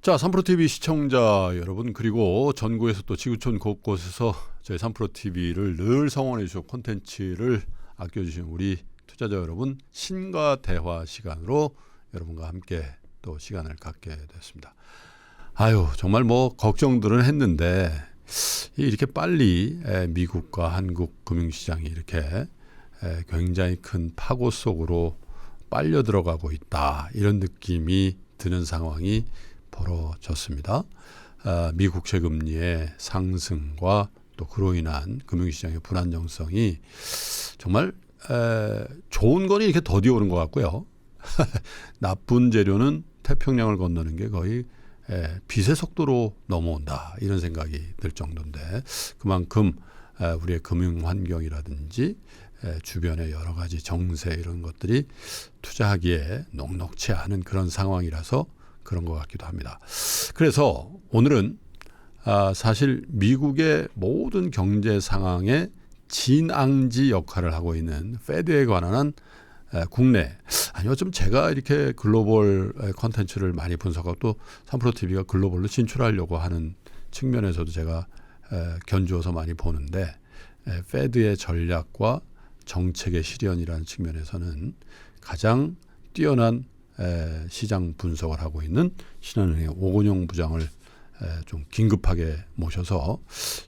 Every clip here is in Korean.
자, 3프로TV 시청자 여러분, 그리고 전국에서 또 지구촌 곳곳에서 저희 3프로TV를 늘 성원해 주시고 콘텐츠를 아껴주신 우리 투자자 여러분, 신과 대화 시간으로 여러분과 함께 또 시간을 갖게 됐습니다. 아유, 정말 뭐 걱정들은 했는데 이렇게 빨리 미국과 한국 금융시장이 이렇게 굉장히 큰 파고 속으로 빨려 들어가고 있다, 이런 느낌이 드는 상황이 벌어졌습니다. 미국 국채 금리의 상승과 또 그로 인한 금융시장의 불안정성이 정말 좋은 거는 이렇게 더디오는 것 같고요. 나쁜 재료는 태평양을 건너는 게 거의 빛의 속도로 넘어온다, 이런 생각이 들 정도인데, 그만큼 우리의 금융 환경이라든지 주변의 여러 가지 정세, 이런 것들이 투자하기에 녹록치 않은 그런 상황이라서 그런 것 같기도 합니다. 그래서 오늘은 사실 미국의 모든 경제 상황의 진앙지 역할을 하고 있는 페드에 관한 국내, 아니요, 좀 제가 이렇게 글로벌 콘텐츠를 많이 분석하고 또 3프로TV가 글로벌로 진출하려고 하는 측면에서도 제가 견주어서 많이 보는데, 페드의 전략과 정책의 실현이라는 측면에서는 가장 뛰어난 시장 분석을 하고 있는 신한은행의 오건영 부장을 좀 긴급하게 모셔서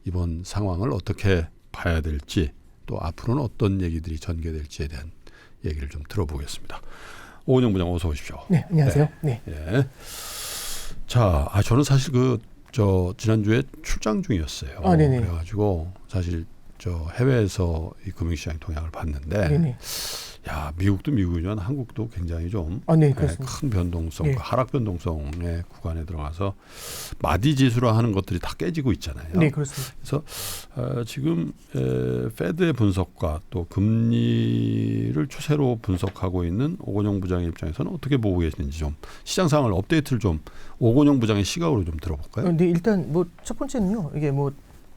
이번 상황을 어떻게 봐야 될지, 또 앞으로는 어떤 얘기들이 전개될지에 대한 얘기를 좀 들어보겠습니다. 오건영 부장, 어서 오십시오. 네, 안녕하세요. 네. 예. 자, 저는 사실 지난주에 출장 중이었어요. 네네. 그래가지고 사실 해외에서 이 금융시장 동향을 봤는데, 네네. 야, 미국도 미국이지만 한국도 굉장히 좀 네, 그렇습니다. 큰 변동성, 네. 하락 변동성의 구간에 들어가서 마디 지수라 하는 것들이 다 깨지고 있잖아요. 네, 그렇습니다. 그래서 지금 페드의 분석과 또 금리를 추세로 분석하고 있는 오건영 부장의 입장에서는 어떻게 보고 계시는지, 좀 시장 상황을 업데이트를 좀 오건영 부장의 시각으로 좀 들어볼까요? 네, 일단 뭐 첫 번째는요, 이게 뭐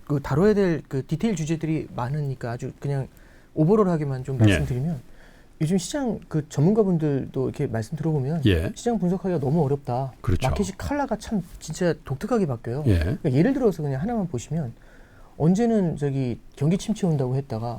그 다뤄야 될 그 디테일 주제들이 많으니까 아주 그냥 오버롤하게만 좀 말씀드리면, 요즘 시장 그 전문가분들도 이렇게 말씀 들어보면 시장 분석하기가 너무 어렵다. 그렇죠. 마켓이 컬러가 참 진짜 독특하게 바뀌어요. 예. 그러니까 예를 들어서 그냥 하나만 보시면, 언제는 경기 침체 온다고 했다가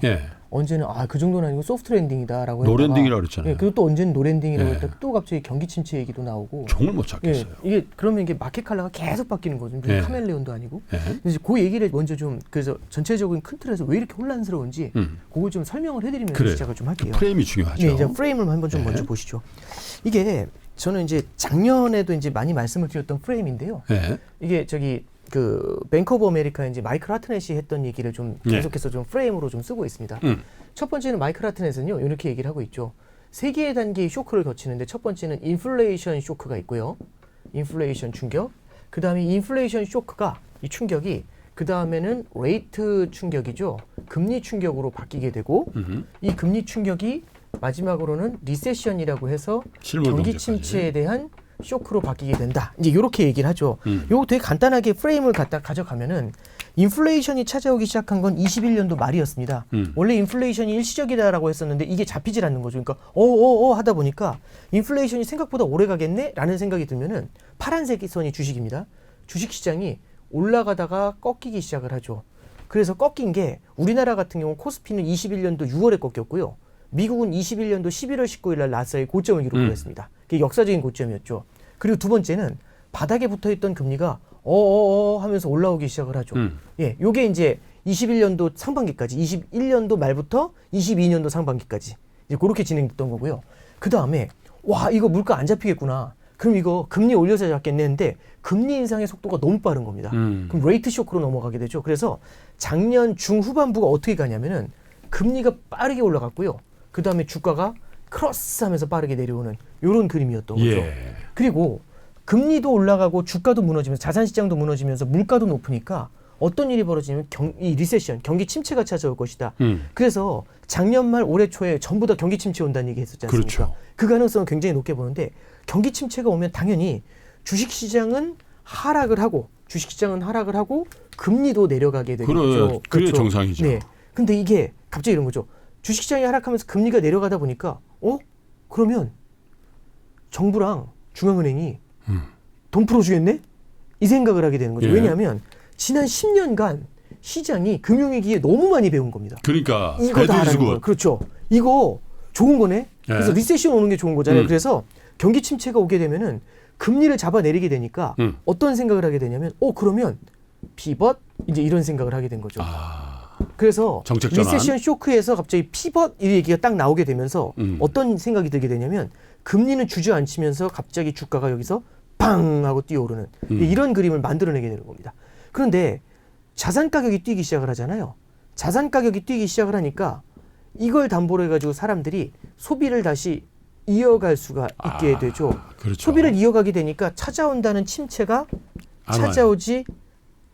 언제는 그 정도는 아니고 소프트 랜딩이다라고 했다가 노랜딩이라고 그랬잖아요. 그리고 또 언제는 노랜딩이라고 했다가 또 갑자기 경기 침체 얘기도 나오고. 정말 못 찾겠어요. 이게 그러면 이게 마켓 컬러가 계속 바뀌는 거죠. 무슨 카멜레온도 아니고. 그래서 그 얘기를 먼저 좀, 그래서 전체적인 큰 틀에서 왜 이렇게 혼란스러운지 그걸 좀 설명을 해드리면서 시작을 좀 할게요. 프레임이 중요하죠. 네, 이제 프레임을 한번 좀 먼저 보시죠. 이게 저는 이제 작년에도 이제 많이 말씀을 드렸던 프레임인데요. 이게 그 뱅크 오브 아메리카 이제 마이클 하트넷이 했던 얘기를 좀 계속해서 좀 프레임으로 좀 쓰고 있습니다. 첫 번째는 마이클 하트넷은요, 이렇게 얘기를 하고 있죠. 세 개의 단계의 쇼크를 거치는데, 첫 번째는 인플레이션 쇼크가 있고요. 인플레이션 충격. 그 다음에 인플레이션 쇼크가, 이 충격이 그 다음에는 레이트 충격이죠. 금리 충격으로 바뀌게 되고, 이 금리 충격이 마지막으로는 리세션이라고 해서 경기 침체에 대한 쇼크로 바뀌게 된다. 이제 이렇게 얘기를 하죠. 요거 되게 간단하게 프레임을 가져가면은, 인플레이션이 찾아오기 시작한 건 21년도 말이었습니다. 원래 인플레이션이 일시적이다라고 했었는데 이게 잡히질 않는 거죠. 그러니까 하다 보니까 인플레이션이 생각보다 오래 가겠네라는 생각이 들면은, 파란색 선이 주식입니다. 주식 시장이 올라가다가 꺾이기 시작을 하죠. 그래서 꺾인 게, 우리나라 같은 경우 코스피는 21년도 6월에 꺾였고요. 미국은 21년도 11월 19일 날 나스닥이 고점을 기록을 했습니다. 그게 역사적인 고점이었죠. 그리고 두 번째는 바닥에 붙어있던 금리가 하면서 올라오기 시작을 하죠. 요게 이제 21년도 상반기까지, 21년도 말부터 22년도 상반기까지 이제 그렇게 진행됐던 거고요. 그 다음에 이거 물가 안 잡히겠구나. 그럼 이거 금리 올려서 잡겠네 했는데, 금리 인상의 속도가 너무 빠른 겁니다. 그럼 레이트 쇼크로 넘어가게 되죠. 그래서 작년 중후반부가 어떻게 가냐면은, 금리가 빠르게 올라갔고요. 그 다음에 주가가 크로스하면서 빠르게 내려오는 이런 그림이었던 거죠. 그리고 금리도 올라가고 주가도 무너지면서, 자산시장도 무너지면서 물가도 높으니까 어떤 일이 벌어지냐면 이 리세션, 경기 침체가 찾아올 것이다. 그래서 작년 말 올해 초에 전부 다 경기 침체 온다는 얘기 했었지 않습니까? 그렇죠. 그 가능성은 굉장히 높게 보는데, 경기 침체가 오면 당연히 주식시장은 하락을 하고 금리도 내려가게 되겠죠. 그게 정상이죠. 네. 근데 이게 갑자기 이런 거죠. 주식시장이 하락하면서 금리가 내려가다 보니까 그러면 정부랑 중앙은행이 돈 풀어주겠네? 이 생각을 하게 되는 거죠. 예. 왜냐하면 지난 10년간 시장이 금융위기에 너무 많이 배운 겁니다. 그러니까 이거다라는 거. 그렇죠. 이거 좋은 거네. 그래서 예. 리세션 오는 게 좋은 거잖아요. 그래서 경기 침체가 오게 되면은 금리를 잡아내리게 되니까 어떤 생각을 하게 되냐면 그러면 피벗 이제 이런 생각을 하게 된 거죠. 그래서 정책 전환. 리세션 쇼크에서 갑자기 피벗 이 얘기가 딱 나오게 되면서 어떤 생각이 들게 되냐면 금리는 주저앉히면서 갑자기 주가가 여기서 팡 하고 뛰어오르는 이런 그림을 만들어내게 되는 겁니다. 그런데 자산 가격이 뛰기 시작을 하잖아요. 자산 가격이 뛰기 시작을 하니까 이걸 담보로 해가지고 사람들이 소비를 다시 이어갈 수가 있게 되죠. 그렇죠. 소비를 이어가게 되니까 찾아온다는 침체가 찾아오지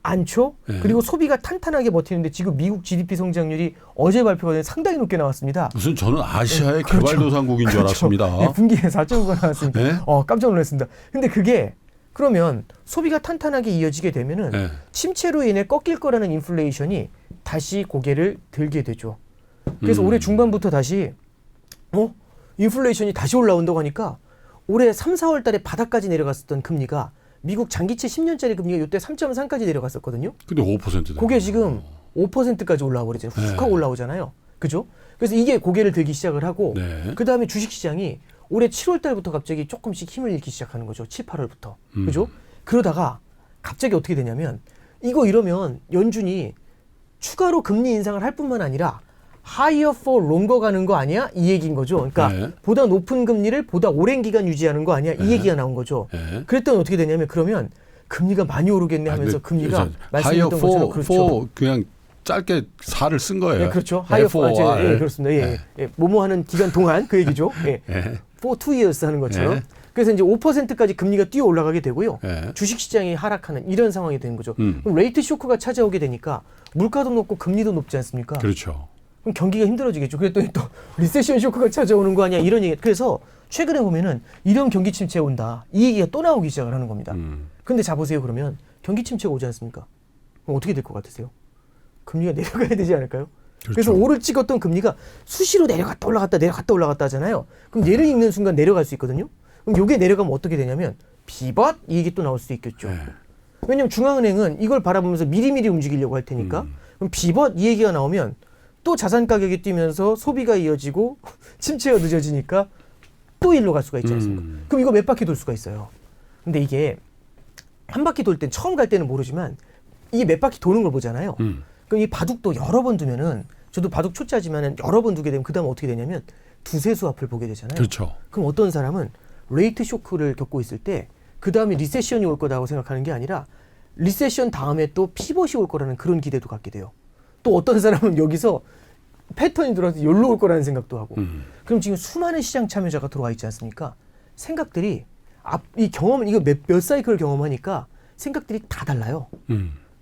않죠. 네. 그리고 소비가 탄탄하게 버티는데 지금 미국 GDP 성장률이 어제 발표가 된 상당히 높게 나왔습니다. 무슨 저는 아시아의 그렇죠. 개발도상국인 줄 알았습니다. 네, 분기에 4.9가 나왔으니까 네? 깜짝 놀랐습니다. 근데 그게 그러면 소비가 탄탄하게 이어지게 되면은 네. 침체로 인해 꺾일 거라는 인플레이션이 다시 고개를 들게 되죠. 그래서 올해 중반부터 다시 인플레이션이 다시 올라온다고 하니까 올해 3, 4월 달에 바닥까지 내려갔었던 금리가 미국 장기채 10년짜리 금리가 이때 3.3까지 내려갔었거든요. 근데 5%네. 그게 지금 5%까지 올라와 버리잖아요. 훅 하고 올라오잖아요. 그죠? 그래서 이게 고개를 들기 시작을 하고 네. 그다음에 주식시장이 올해 7월 달부터 갑자기 조금씩 힘을 잃기 시작하는 거죠. 7, 8월부터. 그죠? 그러다가 갑자기 어떻게 되냐면 이러면 연준이 추가로 금리 인상을 할 뿐만 아니라 higher for longer 가는 거 아니야? 이 얘기인 거죠. 그러니까 네. 보다 높은 금리를 보다 오랜 기간 유지하는 거 아니야? 이 얘기가 나온 거죠. 네. 그랬더니 어떻게 되냐면 그러면 금리가 많이 오르겠네 하면서 금리가 말씀드렸던 것처럼 그렇죠. 그냥 짧게 4를 쓴 거예요. 네, 그렇죠. higher for 예, 그렇습니다. 예, 네. 예. 뭐뭐 하는 기간 동안 그 얘기죠. 예. 네. for 2 years 하는 것처럼. 네. 그래서 이제 5%까지 금리가 뛰어 올라가게 되고요. 네. 주식시장이 하락하는 이런 상황이 되는 거죠. 그럼 레이트 쇼크가 찾아오게 되니까 물가도 높고 금리도 높지 않습니까? 그렇죠. 그럼 경기가 힘들어지겠죠. 그랬더니 또 리세션 쇼크가 찾아오는 거 아니야 이런 얘기. 그래서 최근에 보면은 이런 경기 침체 온다 이 얘기가 또 나오기 시작을 하는 겁니다. 근데 자 보세요. 그러면 경기 침체가 오지 않습니까? 그럼 어떻게 될 것 같으세요? 금리가 내려가야 되지 않을까요? 그렇죠. 그래서 오를 찍었던 금리가 수시로 내려갔다 올라갔다 내려갔다 올라갔다 하잖아요. 그럼 얘를 읽는 순간 내려갈 수 있거든요. 그럼 요게 내려가면 어떻게 되냐면 비벗 이 얘기 또 나올 수 있겠죠. 네. 왜냐면 중앙은행은 이걸 바라보면서 미리미리 움직이려고 할 테니까 그럼 비벗 이 얘기가 나오면 또 자산 가격이 뛰면서 소비가 이어지고 침체가 늦어지니까 또 일로 갈 수가 있지 않습니까? 그럼 이거 몇 바퀴 돌 수가 있어요. 근데 이게 한 바퀴 돌 땐 처음 갈 때는 모르지만 이게 몇 바퀴 도는 걸 보잖아요. 그럼 이 바둑도 여러 번 두면은 저도 바둑 초짜지만은 여러 번 두게 되면 그다음 어떻게 되냐면 두세 수 앞을 보게 되잖아요. 그렇죠. 그럼 어떤 사람은 레이트 쇼크를 겪고 있을 때 그다음에 리세션이 올 거라고 생각하는 게 아니라 리세션 다음에 또 피벗이 올 거라는 그런 기대도 갖게 돼요. 또 어떤 사람은 여기서 패턴이 들어와서 여기로 올 거라는 생각도 하고. 그럼 지금 수많은 시장 참여자가 들어와 있지 않습니까? 생각들이 이 경험 이거 몇 사이클을 경험하니까 생각들이 다 달라요.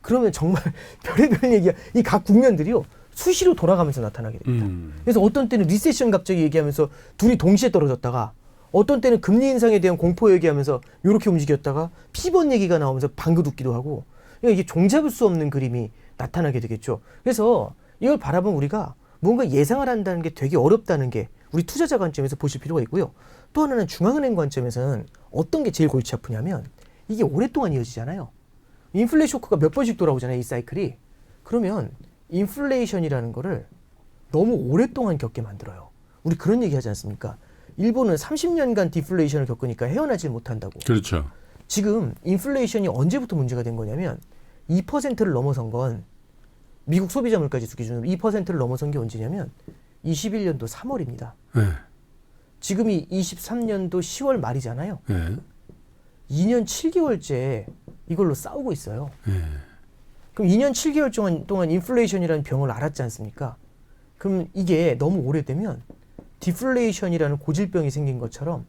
그러면 정말 별의별 얘기야. 이 각 국면들이요 수시로 돌아가면서 나타나게 됩니다. 그래서 어떤 때는 리세션 갑자기 얘기하면서 둘이 동시에 떨어졌다가 어떤 때는 금리 인상에 대한 공포 얘기하면서 이렇게 움직였다가 피벗 얘기가 나오면서 방긋 웃기도 하고 그러니까 이게 종잡을 수 없는 그림이 나타나게 되겠죠. 그래서 이걸 바라보면 우리가 뭔가 예상을 한다는 게 되게 어렵다는 게 우리 투자자 관점에서 보실 필요가 있고요. 또 하나는 중앙은행 관점에서는 어떤 게 제일 골치 아프냐면 이게 오랫동안 이어지잖아요. 인플레 쇼크가 몇 번씩 돌아오잖아요. 이 사이클이. 그러면 인플레이션이라는 거를 너무 오랫동안 겪게 만들어요. 우리 그런 얘기 하지 않습니까? 일본은 30년간 디플레이션을 겪으니까 헤어나질 못한다고. 그렇죠. 지금 인플레이션이 언제부터 문제가 된 거냐면 2%를 넘어선 건 미국 소비자 물가지수 기준으로 2%를 넘어선 게 언제냐면 21년도 3월입니다. 네. 지금이 23년도 10월 말이잖아요. 네. 2년 7개월째 이걸로 싸우고 있어요. 네. 그럼 2년 7개월 동안 인플레이션이라는 병을 앓았지 않습니까? 그럼 이게 너무 오래되면 디플레이션이라는 고질병이 생긴 것처럼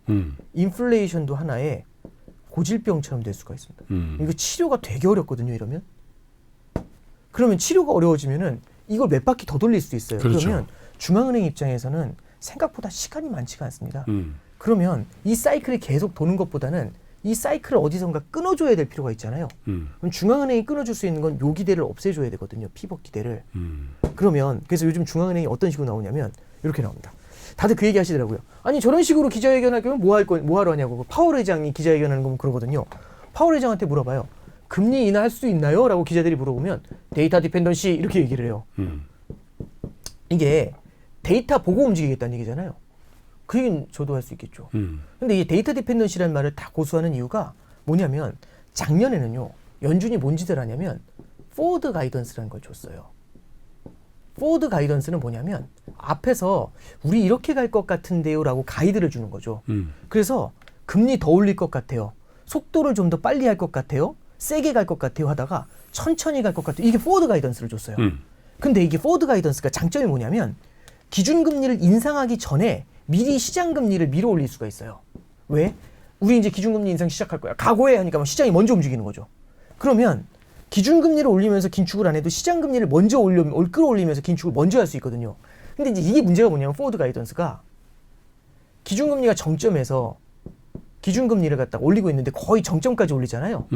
인플레이션도 하나의 고질병처럼 될 수가 있습니다. 이거 치료가 되게 어렵거든요. 이러면. 그러면 치료가 어려워지면은 이걸 몇 바퀴 더 돌릴 수 있어요. 그렇죠. 그러면 중앙은행 입장에서는 생각보다 시간이 많지가 않습니다. 그러면 이 사이클이 계속 도는 것보다는 이 사이클을 어디선가 끊어줘야 될 필요가 있잖아요. 그럼 중앙은행이 끊어줄 수 있는 건 요 기대를 없애줘야 되거든요. 피벗 기대를. 그러면 그래서 요즘 중앙은행이 어떤 식으로 나오냐면 이렇게 나옵니다. 다들 그 얘기 하시더라고요. 아니 저런 식으로 기자회견할 거면 뭐 하러 하냐고. 파월 의장이 기자회견하는 거면 그러거든요. 파월 의장한테 물어봐요. 금리 인하할 수 있나요? 라고 기자들이 물어보면 데이터 디펜던시 이렇게 얘기를 해요. 이게 데이터 보고 움직이겠다는 얘기잖아요. 그 얘기는 저도 할 수 있겠죠. 근데 이 데이터 디펜던시라는 말을 다 고수하는 이유가 뭐냐면 작년에는요. 연준이 뭔 짓을 하냐면 포워드 가이던스라는 걸 줬어요. 포워드 가이던스는 뭐냐면 앞에서 우리 이렇게 갈 것 같은데요 라고 가이드를 주는 거죠. 그래서 금리 더 올릴 것 같아요. 속도를 좀 더 빨리 할 것 같아요. 세게 갈 것 같아요 하다가 천천히 갈 것 같아요. 이게 포워드 가이던스를 줬어요. 근데 이게 포워드 가이던스가 장점이 뭐냐면 기준금리를 인상하기 전에 미리 시장금리를 밀어 올릴 수가 있어요. 왜? 우리 이제 기준금리 인상 시작할 거야. 각오해 하니까 막 시장이 먼저 움직이는 거죠. 그러면 기준금리를 올리면서 긴축을 안 해도 시장금리를 먼저 끌어올리면서 긴축을 먼저 할 수 있거든요. 근데 이제 이게 문제가 뭐냐면 포워드 가이던스가 기준금리가 정점에서 기준금리를 갖다가 올리고 있는데 거의 정점까지 올리잖아요.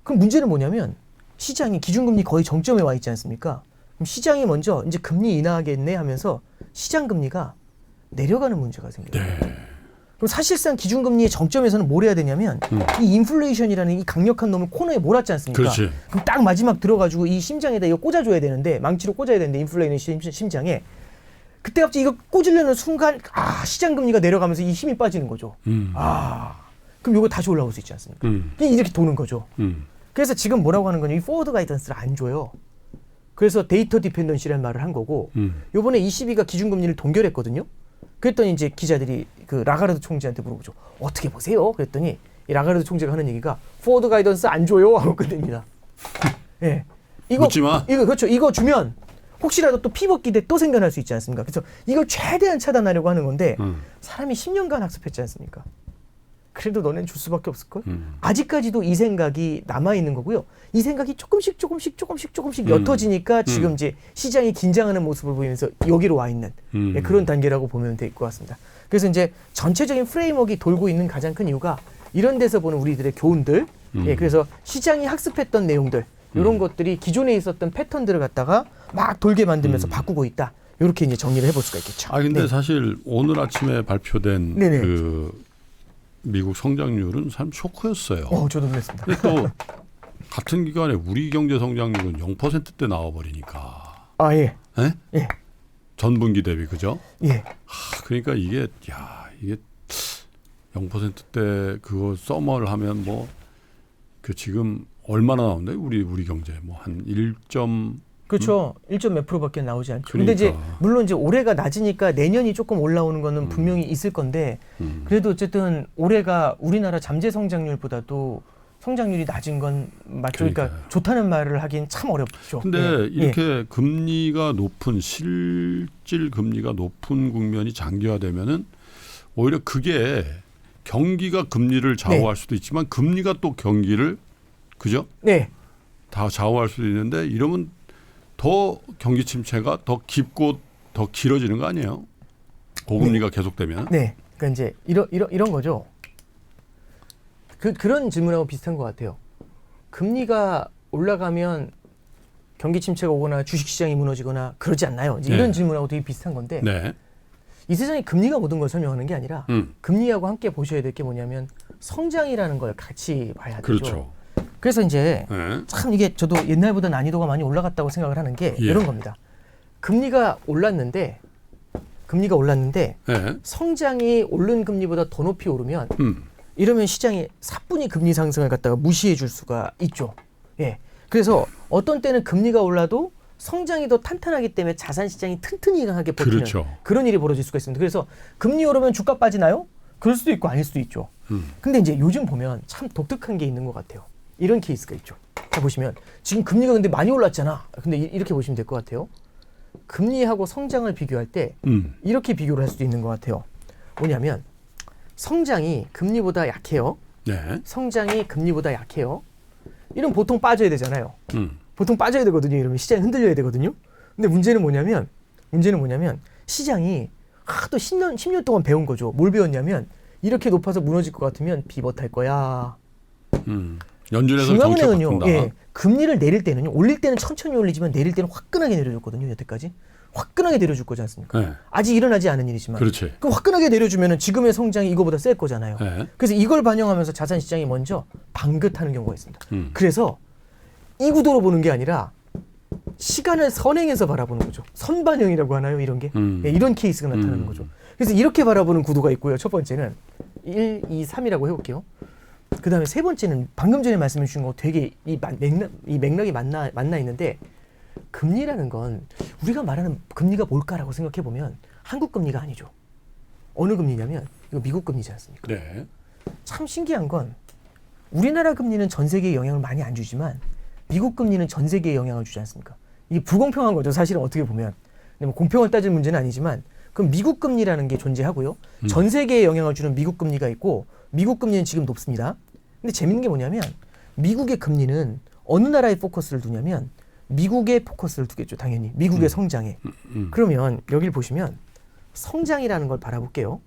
그럼 문제는 뭐냐면 시장이 기준금리 거의 정점에 와 있지 않습니까? 그럼 시장이 먼저 이제 금리 인하하겠네 하면서 시장금리가 내려가는 문제가 생겨요. 네. 그럼 사실상 기준금리의 정점에서는 뭘 해야 되냐면 이 인플레이션이라는 이 강력한 놈을 코너에 몰았지 않습니까? 그렇지. 그럼 딱 마지막 들어가지고 이 심장에다 이거 꽂아줘야 되는데 망치로 꽂아야 되는데 인플레이션 심장에 그때 갑자기 이거 꽂으려는 순간 시장금리가 내려가면서 이 힘이 빠지는 거죠. 그럼 이거 다시 올라올 수 있지 않습니까? 그냥 이렇게 도는 거죠. 그래서 지금 뭐라고 하는 거냐 이 포워드 가이던스를 안 줘요. 그래서 데이터 디펜던시라는 말을 한 거고 요번에 ECB가 기준금리를 동결했거든요. 그랬더니 이제 기자들이 그 라가르드 총재한테 물어보죠. 어떻게 보세요? 그랬더니 이 라가르드 총재가 하는 얘기가 포워드 가이던스 안 줘요 하고 끝냅니다. 예. 묻지 마. 이거 그렇죠. 이거 주면 혹시라도 또 피벗기 대 또 생겨날 수 있지 않습니까? 그래서 이걸 최대한 차단하려고 하는 건데 사람이 10년간 학습했지 않습니까? 그래도 너넨 줄 수밖에 없을걸? 아직까지도 이 생각이 남아있는 거고요. 이 생각이 조금씩 옅어지니까 지금 이제 시장이 긴장하는 모습을 보이면서 여기로 와 있는 예, 그런 단계라고 보면 될 것 같습니다. 그래서 이제 전체적인 프레임워크가 돌고 있는 가장 큰 이유가 이런 데서 보는 우리들의 교훈들 예, 그래서 시장이 학습했던 내용들 이런 것들이 기존에 있었던 패턴들을 갖다가 막 돌게 만들면서 바꾸고 있다. 이렇게 이제 정리를 해볼 수가 있겠죠. 근데 네. 사실 오늘 아침에 발표된 네네. 그 미국 성장률은 참 쇼크였어요. 저도 그랬습니다. 근데 또 같은 기간에 우리 경제 성장률은 0%대 나와버리니까. 예. 예? 예. 전분기 대비 그죠? 예. 그러니까 이게 0%대 그거 써머를 하면 뭐 그 지금 얼마나 나온대 우리 경제 뭐 한 1. 그렇죠. 1점 몇 프로밖에 나오지 않죠. 그러니까. 근데 이제 물론 이제 올해가 낮으니까 내년이 조금 올라오는 거는 분명히 있을 건데 그래도 어쨌든 올해가 우리나라 잠재 성장률보다도 성장률이 낮은 건 맞죠. 그러니까 좋다는 말을 하긴 참 어렵죠. 근데 예. 이렇게 금리가 높은 실질 금리가 높은 국면이 장기화되면은 오히려 그게 경기가 금리를 좌우할 수도 있지만 금리가 또 경기를 그죠? 네. 다 좌우할 수도 있는데 이러면 더 경기 침체가 더 깊고 더 길어지는 거 아니에요? 고금리가 계속되면. 네. 그러니까 이제 이런 거죠. 그런 질문하고 비슷한 것 같아요. 금리가 올라가면 경기 침체가 오거나 주식시장이 무너지거나 그러지 않나요? 이제 이런 질문하고 되게 비슷한 건데 네. 이 세상에 금리가 모든 걸 설명하는 게 아니라 금리하고 함께 보셔야 될 게 뭐냐면 성장이라는 걸 같이 봐야 되죠. 그렇죠. 그래서 이제 네. 참 이게 저도 옛날보다 난이도가 많이 올라갔다고 생각을 하는 게 이런 겁니다. 금리가 올랐는데 네. 성장이 오른 금리보다 더 높이 오르면 이러면 시장이 사뿐히 금리 상승을 갖다가 무시해 줄 수가 있죠. 예. 그래서 어떤 때는 금리가 올라도 성장이 더 탄탄하기 때문에 자산 시장이 튼튼하게 버티는 그렇죠. 그런 일이 벌어질 수가 있습니다. 그래서 금리 오르면 주가 빠지나요? 그럴 수도 있고 아닐 수도 있죠. 근데 이제 요즘 보면 참 독특한 게 있는 것 같아요. 이런 케이스가 있죠. 자 보시면 지금 금리가 근데 많이 올랐잖아. 근데 이렇게 보시면 될 것 같아요. 금리하고 성장을 비교할 때 이렇게 비교를 할 수도 있는 것 같아요. 뭐냐면 성장이 금리보다 약해요. 네. 성장이 금리보다 약해요. 이러면 보통 빠져야 되잖아요. 보통 빠져야 되거든요. 이러면 시장이 흔들려야 되거든요. 근데 문제는 뭐냐면 시장이 또 10년 동안 배운 거죠. 뭘 배웠냐면 이렇게 높아서 무너질 것 같으면 비버탈 거야. 연준에서 중앙은행은요. 정책 바꾼다. 예, 금리를 내릴 때는요. 올릴 때는 천천히 올리지만 내릴 때는 화끈하게 내려줬거든요. 여태까지. 화끈하게 내려줄 거지 않습니까? 네. 아직 일어나지 않은 일이지만. 그렇지. 그 화끈하게 내려주면은 지금의 성장이 이거보다 셀 거잖아요. 네. 그래서 이걸 반영하면서 자산 시장이 먼저 방긋하는 경우가 있습니다. 그래서 이 구도로 보는 게 아니라 시간을 선행해서 바라보는 거죠. 선반영이라고 하나요? 이런 게. 네, 이런 케이스가 나타나는 거죠. 그래서 이렇게 바라보는 구도가 있고요. 첫 번째는 1, 2, 3이라고 해볼게요. 그 다음에 세 번째는 방금 전에 말씀해 주신 거 되게 이 맥락이 맞나 있는데 금리라는 건 우리가 말하는 금리가 뭘까라고 생각해 보면 한국 금리가 아니죠. 어느 금리냐면 이거 미국 금리지 않습니까? 네. 참 신기한 건 우리나라 금리는 전 세계에 영향을 많이 안 주지만 미국 금리는 전 세계에 영향을 주지 않습니까? 이게 불공평한 거죠. 사실은 어떻게 보면. 근데 뭐 공평을 따질 문제는 아니지만 그럼 미국 금리라는 게 존재하고요. 전 세계에 영향을 주는 미국 금리가 있고 미국 금리는 지금 높습니다. 근데 재밌는 게 뭐냐면 미국의 금리는 어느 나라에 포커스를 두냐면 미국에 포커스를 두겠죠. 당연히. 미국의 성장에. 그러면 여기를 보시면 성장이라는 걸 바라볼게요.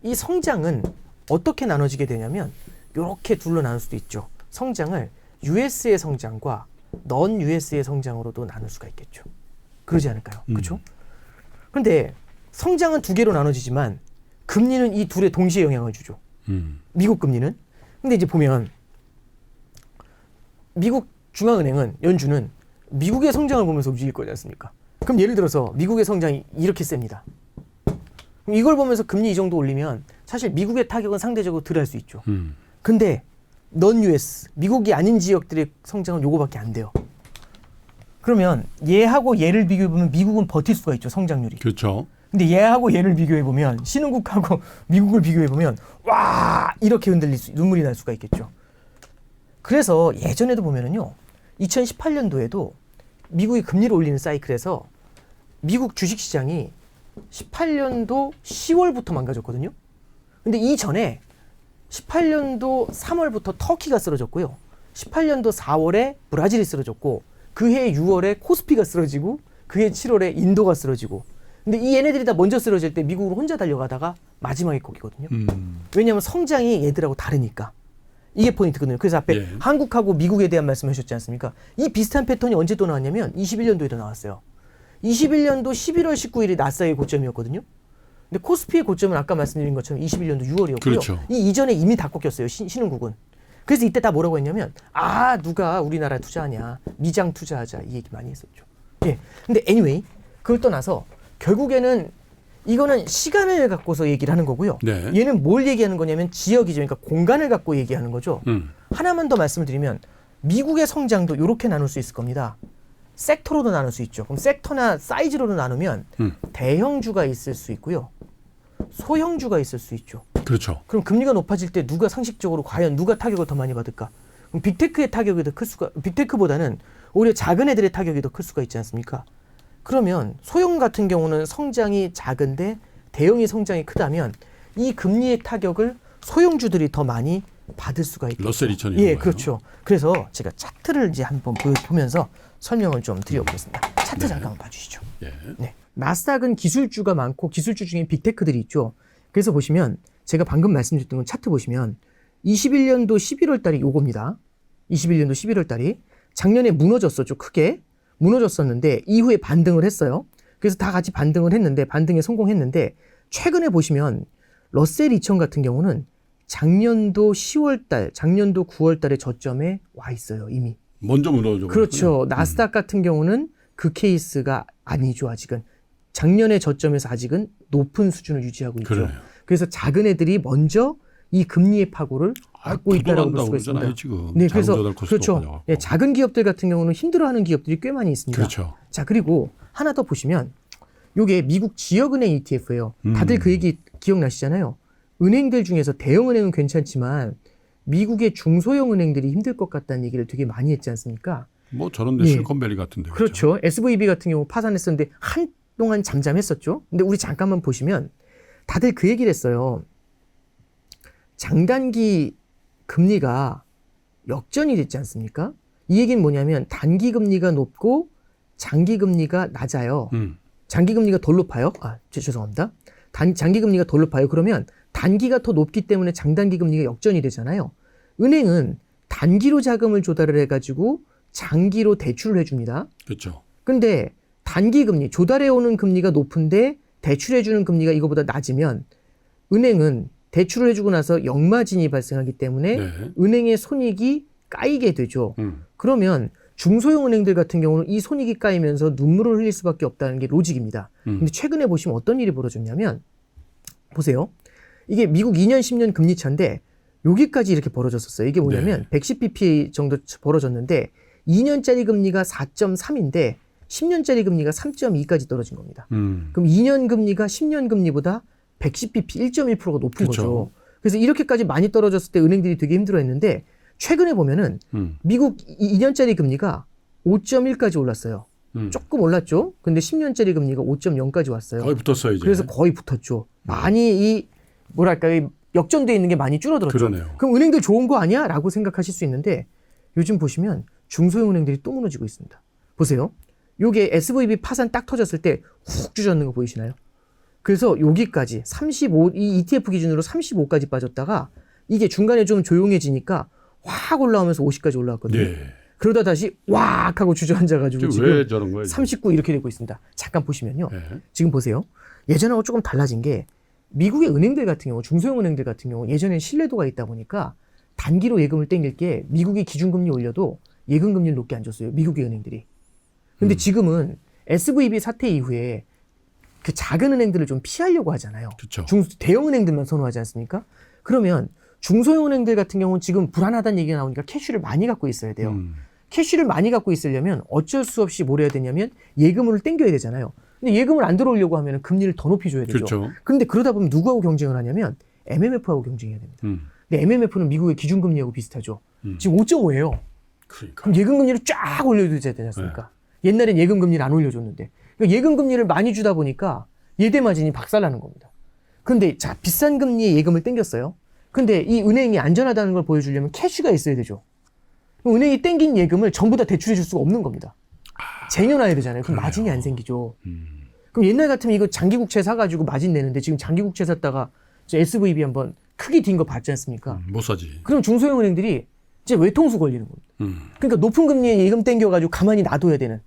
이 성장은 어떻게 나눠지게 되냐면 이렇게 둘로 나눌 수도 있죠. 성장을 US의 성장과 넌 US의 성장으로도 나눌 수가 있겠죠. 그러지 않을까요? 그렇죠? 그런데 성장은 두 개로 나눠지지만 금리는 이 둘에 동시에 영향을 주죠. 미국 금리는. 근데 이제 보면 미국 중앙은행은 연준은 미국의 성장을 보면서 움직일 거지 않습니까? 그럼 예를 들어서 미국의 성장이 이렇게 셉니다. 그럼 이걸 보면서 금리 이 정도 올리면 사실 미국의 타격은 상대적으로 덜 할 수 있죠. 근데 넌 US, 미국이 아닌 지역들의 성장은 요거밖에 안 돼요. 그러면 얘하고 얘를 비교해보면 미국은 버틸 수가 있죠. 성장률이. 그렇죠. 근데 얘하고 얘를 비교해보면 신흥국하고 미국을 비교해보면 와 이렇게 눈물이 날 수가 있겠죠. 그래서 예전에도 보면은요. 2018년도에도 미국이 금리를 올리는 사이클에서 미국 주식시장이 18년도 10월부터 망가졌거든요. 근데 이전에 18년도 3월부터 터키가 쓰러졌고요. 18년도 4월에 브라질이 쓰러졌고 그해 6월에 코스피가 쓰러지고 그해 7월에 인도가 쓰러지고 근데 이 얘네들이 다 먼저 쓰러질 때 미국으로 혼자 달려가다가 마지막에 거기거든요. 왜냐하면 성장이 얘들하고 다르니까. 이게 포인트거든요. 그래서 앞에 예. 한국하고 미국에 대한 말씀을 하셨지 않습니까? 이 비슷한 패턴이 언제 또 나왔냐면 21년도에도 나왔어요. 21년도 11월 19일이 나스닥의 고점이었거든요. 근데 코스피의 고점은 아까 말씀드린 것처럼 21년도 6월이었고요. 그렇죠. 이 이전에 이미 다 꺾였어요. 신흥국은. 그래서 이때 다 뭐라고 했냐면 누가 우리나라에 투자하냐. 미장 투자하자. 이 얘기 많이 했었죠. 예. 근데 anyway 그걸 떠나서 결국에는 이거는 시간을 갖고서 얘기를 하는 거고요. 네. 얘는 뭘 얘기하는 거냐면 지역이죠. 그러니까 공간을 갖고 얘기하는 거죠. 하나만 더 말씀을 드리면 미국의 성장도 이렇게 나눌 수 있을 겁니다. 섹터로도 나눌 수 있죠. 그럼 섹터나 사이즈로도 나누면 대형주가 있을 수 있고요. 소형주가 있을 수 있죠. 그렇죠. 그럼 금리가 높아질 때 상식적으로 과연 누가 타격을 더 많이 받을까? 그럼 빅테크의 타격이 더 클 수가, 빅테크보다는 오히려 작은 애들의 타격이 더 클 수가 있지 않습니까? 그러면 소형 같은 경우는 성장이 작은데 대형이 성장이 크다면 이 금리의 타격을 소형주들이 더 많이 받을 수가 있겠죠. 러셀 2000이. 예, 그렇죠. 그래서 제가 차트를 이제 한번 보면서 설명을 좀 드려보겠습니다. 차트 잠깐 봐주시죠. 예. 네. 나스닥은 기술주가 많고 기술주 중에 빅테크들이 있죠. 그래서 보시면 제가 방금 말씀드렸던 건 차트 보시면 21년도 11월 달이 요겁니다. 21년도 11월 달이 작년에 무너졌었죠. 크게 무너졌었는데 이후에 반등을 했어요. 그래서 다 같이 반등을 했는데 반등에 성공했는데 최근에 보시면 러셀 2000 같은 경우는 작년도 10월 달, 작년도 9월 달에 저점에 와 있어요. 이미. 먼저 무너져. 그렇죠. 나스닥 같은 경우는 그 케이스가 아니죠. 아직은. 작년의 저점에서 아직은 높은 수준을 유지하고 있죠. 그러네요. 그래서 작은 애들이 먼저 이 금리의 파고를 받고 있다라고 볼 수가 있습니다. 지금. 네, 그래서 그렇죠. 네, 작은 기업들 같은 경우는 힘들어하는 기업들이 꽤 많이 있습니다. 그렇죠. 자, 그리고 하나 더 보시면 요게 미국 지역은행 ETF예요. 다들 그 얘기 기억나시잖아요. 은행들 중에서 대형은행은 괜찮지만 미국의 중소형 은행들이 힘들 것 같다는 얘기를 되게 많이 했지 않습니까? 뭐 저런데 예. 실리콘밸리 같은데. 그렇죠. SVB 같은 경우 파산했었는데 한동안 잠잠했었죠. 근데 우리 잠깐만 보시면 다들 그 얘기를 했어요. 장단기 금리가 역전이 됐지 않습니까? 이 얘기는 뭐냐면 단기 금리가 높고 장기 금리가 낮아요. 장기 금리가 덜 높아요. 죄송합니다. 장기 금리가 덜 높아요. 그러면 단기가 더 높기 때문에 장단기 금리가 역전이 되잖아요. 은행은 단기로 자금을 조달을 해가지고 장기로 대출을 해줍니다. 그렇죠. 근데 단기 금리, 조달해 오는 금리가 높은데 대출해 주는 금리가 이거보다 낮으면 은행은 대출을 해주고 나서 역마진이 발생하기 때문에 네. 은행의 손익이 까이게 되죠. 그러면 중소형 은행들 같은 경우는 이 손익이 까이면서 눈물을 흘릴 수밖에 없다는 게 로직입니다. 근데 최근에 보시면 어떤 일이 벌어졌냐면 보세요. 이게 미국 2년, 10년 금리 차인데 여기까지 이렇게 벌어졌었어요. 이게 뭐냐면 110bp 정도 벌어졌는데 2년짜리 금리가 4.3인데 10년짜리 금리가 3.2까지 떨어진 겁니다. 그럼 2년 금리가 10년 금리보다 110bp 1.1%가 높은 그쵸. 거죠. 그래서 이렇게까지 많이 떨어졌을 때 은행들이 되게 힘들어했는데 최근에 보면은 미국 2년짜리 금리가 5.1까지 올랐어요. 조금 올랐죠. 근데 10년짜리 금리가 5.0까지 왔어요. 거의 붙었어요 이제. 그래서 거의 붙었죠. 많이 이 뭐랄까 이 역전돼 있는 게 많이 줄어들었죠. 그러네요. 그럼 은행들 좋은 거 아니야? 라고 생각하실 수 있는데 요즘 보시면 중소형 은행들이 또 무너지고 있습니다. 보세요. 요게 SVB 파산 딱 터졌을 때 훅 주저앉는 거 보이시나요? 그래서 여기까지 35, 이 ETF 기준으로 35까지 빠졌다가 이게 중간에 좀 조용해지니까 확 올라오면서 50까지 올라왔거든요. 예. 그러다 다시 왁 하고 주저앉아가지고 지금 왜 저런 거예요? 39 이렇게 되고 있습니다. 잠깐 보시면요. 예. 지금 보세요. 예전하고 조금 달라진 게 미국의 은행들 같은 경우, 중소형 은행들 같은 경우 예전엔 신뢰도가 있다 보니까 단기로 예금을 땡길 게 미국이 기준금리 올려도 예금금리를 높게 안 줬어요. 미국의 은행들이. 근데 지금은 SVB 사태 이후에 그 작은 은행들을 좀 피하려고 하잖아요. 그렇죠. 대형 은행들만 선호하지 않습니까? 그러면 중소형 은행들 같은 경우는 지금 불안하다는 얘기가 나오니까 캐시를 많이 갖고 있어야 돼요. 캐시를 많이 갖고 있으려면 어쩔 수 없이 뭘 해야 되냐면 예금을 땡겨야 되잖아요. 근데 예금을 안 들어오려고 하면 금리를 더 높이 줘야 되죠. 그렇죠. 그런데 그러다 보면 누구하고 경쟁을 하냐면 MMF하고 경쟁해야 됩니다. 근데 MMF는 미국의 기준금리하고 비슷하죠. 지금 5.5예요. 그러니까. 그럼 예금금리를 쫙 올려줘야 되지 않습니까? 옛날엔 예금금리를 안 올려줬는데. 그러니까 예금금리를 많이 주다 보니까 예대마진이 박살나는 겁니다. 근데 자, 비싼 금리의 예금을 땡겼어요. 근데 이 은행이 안전하다는 걸 보여주려면 캐시가 있어야 되죠. 은행이 땡긴 예금을 전부 다 대출해 줄 수가 없는 겁니다. 쟁여놔야 되잖아요. 그럼 마진이 안 생기죠. 그럼 옛날 같으면 이거 장기국채 사가지고 마진 내는데 지금 장기국채 샀다가 SVB 한번 크게 뛴 거 봤지 않습니까? 못 사지. 그럼 중소형 은행들이 이제 외통수 걸리는 겁니다. 그러니까 높은 금리에 예금 땡겨가지고 가만히 놔둬야 되는.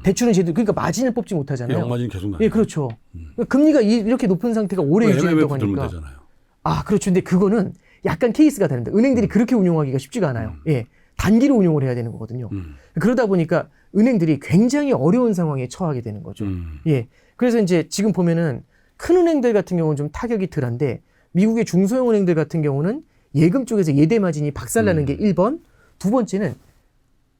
대출은 제대로 그러니까 마진을 뽑지 못하잖아요. 역마진 계속 나요. 예, 그렇죠. 그러니까 금리가 이렇게 높은 상태가 오래 유지된다고 MMF 들면 하니까. 되잖아요. 아, 그렇죠. 근데 그거는 약간 케이스가 다릅니다. 은행들이 그렇게 운용하기가 쉽지가 않아요. 예, 단기로 운용을 해야 되는 거거든요. 그러다 보니까 은행들이 굉장히 어려운 상황에 처하게 되는 거죠. 예, 그래서 이제 지금 보면은 큰 은행들 같은 경우는 좀 타격이 덜한데 미국의 중소형 은행들 같은 경우는 예금 쪽에서 예대 마진이 박살나는 게 1번, 두 번째는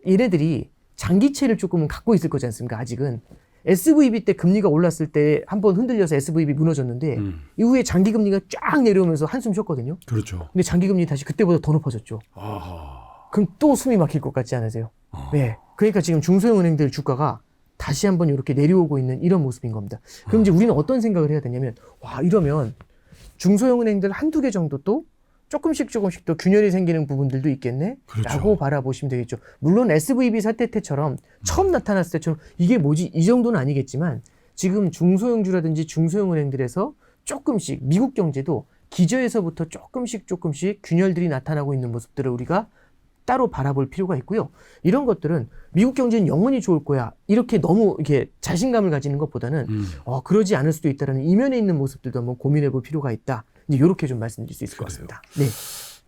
얘네들이 장기채를 조금은 갖고 있을 거지 않습니까? 아직은. SVB 때 금리가 올랐을 때 한번 흔들려서 SVB 무너졌는데 이후에 장기 금리가 쫙 내려오면서 한숨 쉬었거든요. 그렇죠. 근데 장기 금리 다시 그때보다 더 높아졌죠. 아하. 그럼 또 숨이 막힐 것 같지 않으세요? 네. 그러니까 지금 중소형 은행들 주가가 다시 한번 이렇게 내려오고 있는 이런 모습인 겁니다. 그럼 이제 우리는 어떤 생각을 해야 되냐면 와, 이러면 중소형 은행들 한두 개 정도 또 조금씩 또 균열이 생기는 부분들도 있겠네? 그렇죠. 라고 바라보시면 되겠죠. 물론 SVB 사태 때처럼 처음 나타났을 때처럼 이게 뭐지? 이 정도는 아니겠지만 지금 중소형주라든지 중소형 은행들에서 조금씩 미국 경제도 기저에서부터 조금씩 균열들이 나타나고 있는 모습들을 우리가 따로 바라볼 필요가 있고요. 이런 것들은 미국 경제는 영원히 좋을 거야. 이렇게 너무 이렇게 자신감을 가지는 것보다는 그러지 않을 수도 있다는 이면에 있는 모습들도 한번 고민해 볼 필요가 있다. 이제 이렇게 좀 말씀드릴 수 있을 것 같습니다. 네.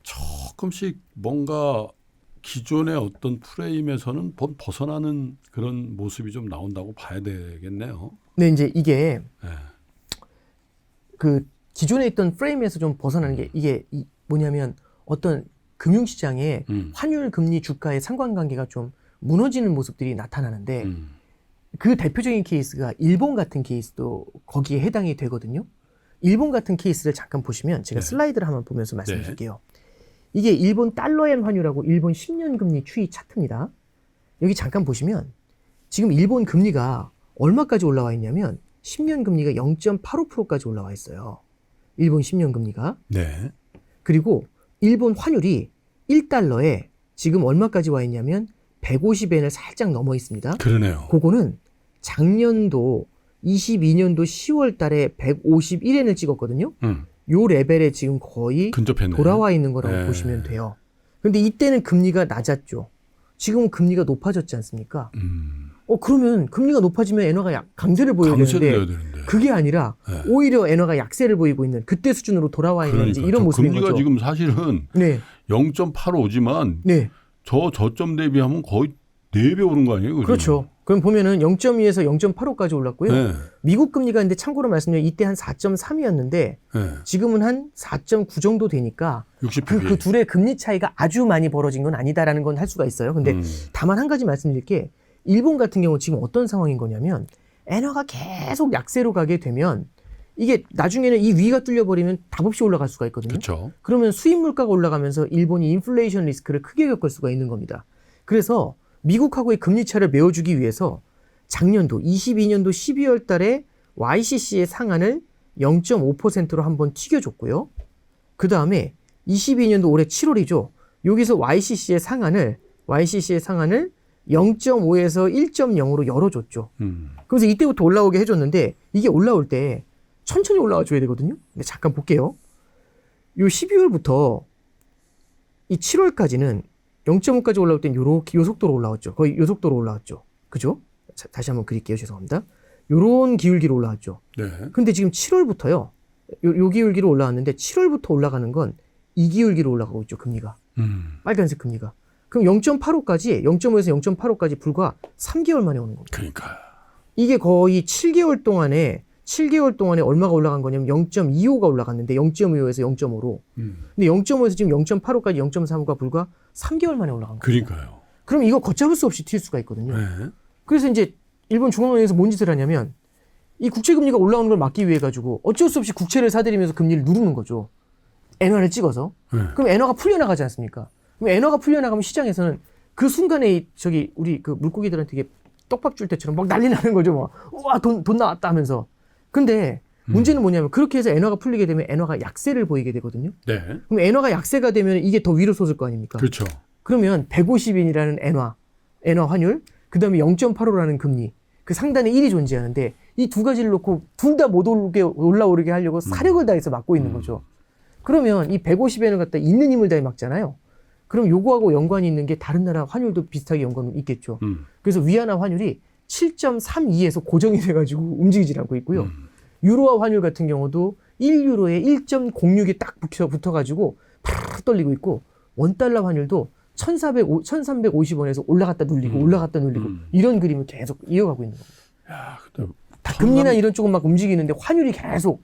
조금씩 뭔가 기존의 어떤 프레임에서는 벗어나는 그런 모습이 좀 나온다고 봐야 되겠네요. 네, 이제 이게 네. 그 기존에 있던 프레임에서 좀 벗어나는 게 이게 뭐냐면 어떤 금융시장의 환율, 금리, 주가의 상관관계가 좀 무너지는 모습들이 나타나는데 그 대표적인 케이스가 일본 같은 케이스도 거기에 해당이 되거든요. 일본 같은 케이스를 잠깐 보시면 제가 슬라이드를 한번 보면서 말씀드릴게요. 이게 일본 달러엔 환율하고 일본 10년 금리 추이 차트입니다. 여기 잠깐 보시면 지금 일본 금리가 얼마까지 올라와 있냐면 10년 금리가 0.85%까지 올라와 있어요. 일본 10년 금리가. 네. 그리고 일본 환율이 1달러에 지금 얼마까지 와 있냐면 150엔을 살짝 넘어 있습니다. 그러네요. 그거는 작년도 22년도 10월 달에 151엔을 찍었거든요. 요 레벨에 지금 거의 근접했네. 돌아와 있는 거라고 보시면 돼요. 근데 이때는 금리가 낮았죠. 지금은 금리가 높아졌지 않습니까? 그러면 금리가 높아지면 엔화가 강세를 보여야 되는데 그게 아니라 네. 오히려 엔화가 약세를 보이고 있는 그때 수준으로 돌아와 있는 그러니까. 이런 모습인 금리가 거죠. 지금 사실은 네. 0.85지만 네. 저점 대비하면 거의 4배 오른 거 아니에요? 그렇죠. 그럼 보면은 0.2에서 0.85까지 올랐고요. 네. 미국 금리가 근데 참고로 말씀드리면 이때 한 4.3이었는데 네. 지금은 한 4.9 정도 되니까 60pp. 그 둘의 금리 차이가 아주 많이 벌어진 건 아니다라는 건 할 수가 있어요. 근데 다만 한 가지 말씀드릴 게 일본 같은 경우 지금 어떤 상황인 거냐면 엔화가 계속 약세로 가게 되면 이게 나중에는 이 위가 뚫려버리면 답 없이 올라갈 수가 있거든요. 그렇죠. 그러면 수입 물가가 올라가면서 일본이 인플레이션 리스크를 크게 겪을 수가 있는 겁니다. 그래서 미국하고의 금리 차를 메워주기 위해서 작년도 22년도 12월 달에 YCC의 상한을 0.5%로 한번 튀겨줬고요. 그 다음에 22년도 올해 7월이죠. 여기서 YCC의 상한을 0.5에서 1.0으로 열어줬죠. 그래서 이때부터 올라오게 해줬는데 이게 올라올 때 천천히 올라와 줘야 되거든요. 근데 잠깐 볼게요. 요 12월부터 이 7월까지는 0.5까지 올라올 땐 요 속도로 올라왔죠. 거의 요 속도로 올라왔죠. 그죠? 자, 다시 한번 그릴게요. 죄송합니다. 요런 기울기로 올라왔죠. 네. 근데 지금 7월부터요. 요 기울기로 올라왔는데 7월부터 올라가는 건 이 기울기로 올라가고 있죠. 금리가. 빨간색 금리가. 그럼 0.85까지 0.5에서 0.85까지 불과 3개월 만에 오는 겁니다. 그러니까 이게 거의 7개월 동안에 얼마가 올라간 거냐면 0.25가 올라갔는데 0.25에서 0.5로. 근데 0.5에서 지금 0.85까지 0.35가 불과 3개월 만에 올라간 거예요. 그러니까요. 그럼 이거 걷잡을 수 없이 튈 수가 있거든요. 네. 그래서 이제 일본 중앙은행에서 뭔 짓을 하냐면 이 국채 금리가 올라오는 걸 막기 위해 가지고 어쩔 수 없이 국채를 사들이면서 금리를 누르는 거죠. 엔화를 찍어서. 네. 그럼 엔화가 풀려나가지 않습니까? 그럼 엔화가 풀려나가면 시장에서는 그 순간에 우리 그 물고기들한테 이게 떡밥 줄 때처럼 막 난리 나는 거죠. 막 우와 돈 나왔다 하면서. 근데 문제는 뭐냐면 그렇게 해서 엔화가 풀리게 되면 엔화가 약세를 보이게 되거든요. 네. 그럼 엔화가 약세가 되면 이게 더 위로 솟을 거 아닙니까? 그렇죠. 그러면 150인이라는 엔화 환율, 그 다음에 0.85라는 금리, 그 상단에 1이 존재하는데 이 두 가지를 놓고 둘 다 못 올라오르게 하려고 사력을 다해서 막고 있는 거죠. 그러면 이 150엔을 갖다 있는 힘을 다해 막잖아요. 그럼 요거하고 연관이 있는 게 다른 나라 환율도 비슷하게 연관이 있겠죠. 그래서 위안화 환율이 7.32에서 고정이 돼가지고 움직이질 않고 있고요. 유로화 환율 같은 경우도 1유로에 1.06이 딱 붙어가지고 팍 떨리고 있고 원달러 환율도 1350원에서 올라갔다 눌리고 올라갔다 눌리고 이런 그림을 계속 이어가고 있는 겁니다. 야, 근데 다 금리나 이런 쪽은 막 움직이는데 환율이 계속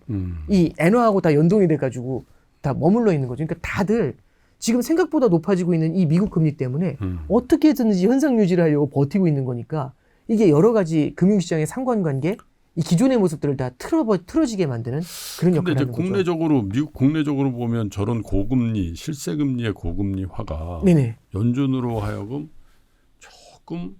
이 엔화하고 다 연동이 돼가지고 다 머물러 있는 거죠. 그러니까 다들 지금 생각보다 높아지고 있는 이 미국 금리 때문에 어떻게든지 현상 유지를 하려고 버티고 있는 거니까 이게 여러 가지 금융시장의 상관관계, 이 기존의 모습들을 다 틀어지게 만드는 그런 역할을 하는 거죠. 국내적으로 미국 국내적으로 보면 저런 고금리, 실세금리의 고금리화가 네네. 연준으로 하여금 조금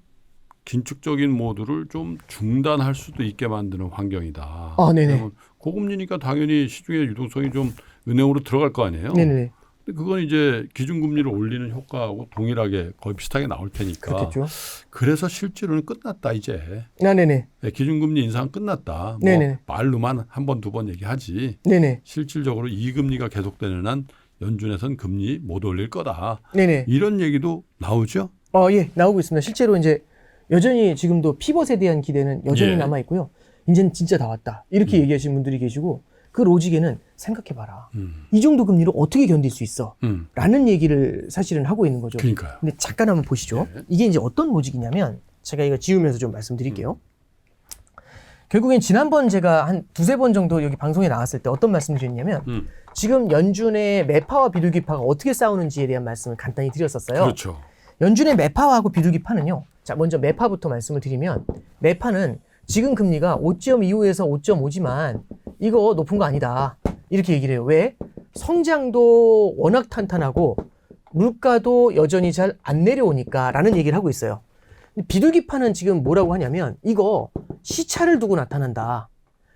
긴축적인 모드를 좀 중단할 수도 있게 만드는 환경이다. 아, 네네. 고금리니까 당연히 시중의 유동성이 좀 은행으로 들어갈 거 아니에요. 네네. 근데 그건 이제 기준금리를 올리는 효과하고 동일하게 거의 비슷하게 나올 테니까. 그렇겠죠. 그래서 실제로는 끝났다 이제. 아, 네네. 기준금리 인상 끝났다. 뭐 네네. 말로만 한 번 두 번 얘기하지. 네네. 실질적으로 이 금리가 계속되는 한 연준에선 금리 못 올릴 거다. 네네. 이런 얘기도 나오죠. 예, 나오고 있습니다. 실제로 이제 여전히 지금도 피벗에 대한 기대는 여전히 예. 남아 있고요. 이제는 진짜 다 왔다. 이렇게 얘기하시는 분들이 계시고 그 로직에는 생각해봐라. 이 정도 금리로 어떻게 견딜 수 있어? 라는 얘기를 사실은 하고 있는 거죠. 그러니까요. 근데 잠깐 한번 보시죠. 네. 이게 이제 어떤 로직이냐면 제가 이거 지우면서 좀 말씀드릴게요. 결국엔 지난번 제가 한 두세 번 정도 여기 방송에 나왔을 때 어떤 말씀을 드렸냐면 지금 연준의 매파와 비둘기파가 어떻게 싸우는지에 대한 말씀을 간단히 드렸었어요. 그렇죠. 연준의 매파하고 비둘기파는요. 자, 먼저 매파부터 말씀을 드리면 매파는 지금 금리가 5.25에서 5.5지만 이거 높은 거 아니다. 이렇게 얘기를 해요. 왜? 성장도 워낙 탄탄하고 물가도 여전히 잘 안 내려오니까 라는 얘기를 하고 있어요. 비둘기파는 지금 뭐라고 하냐면 이거 시차를 두고 나타난다.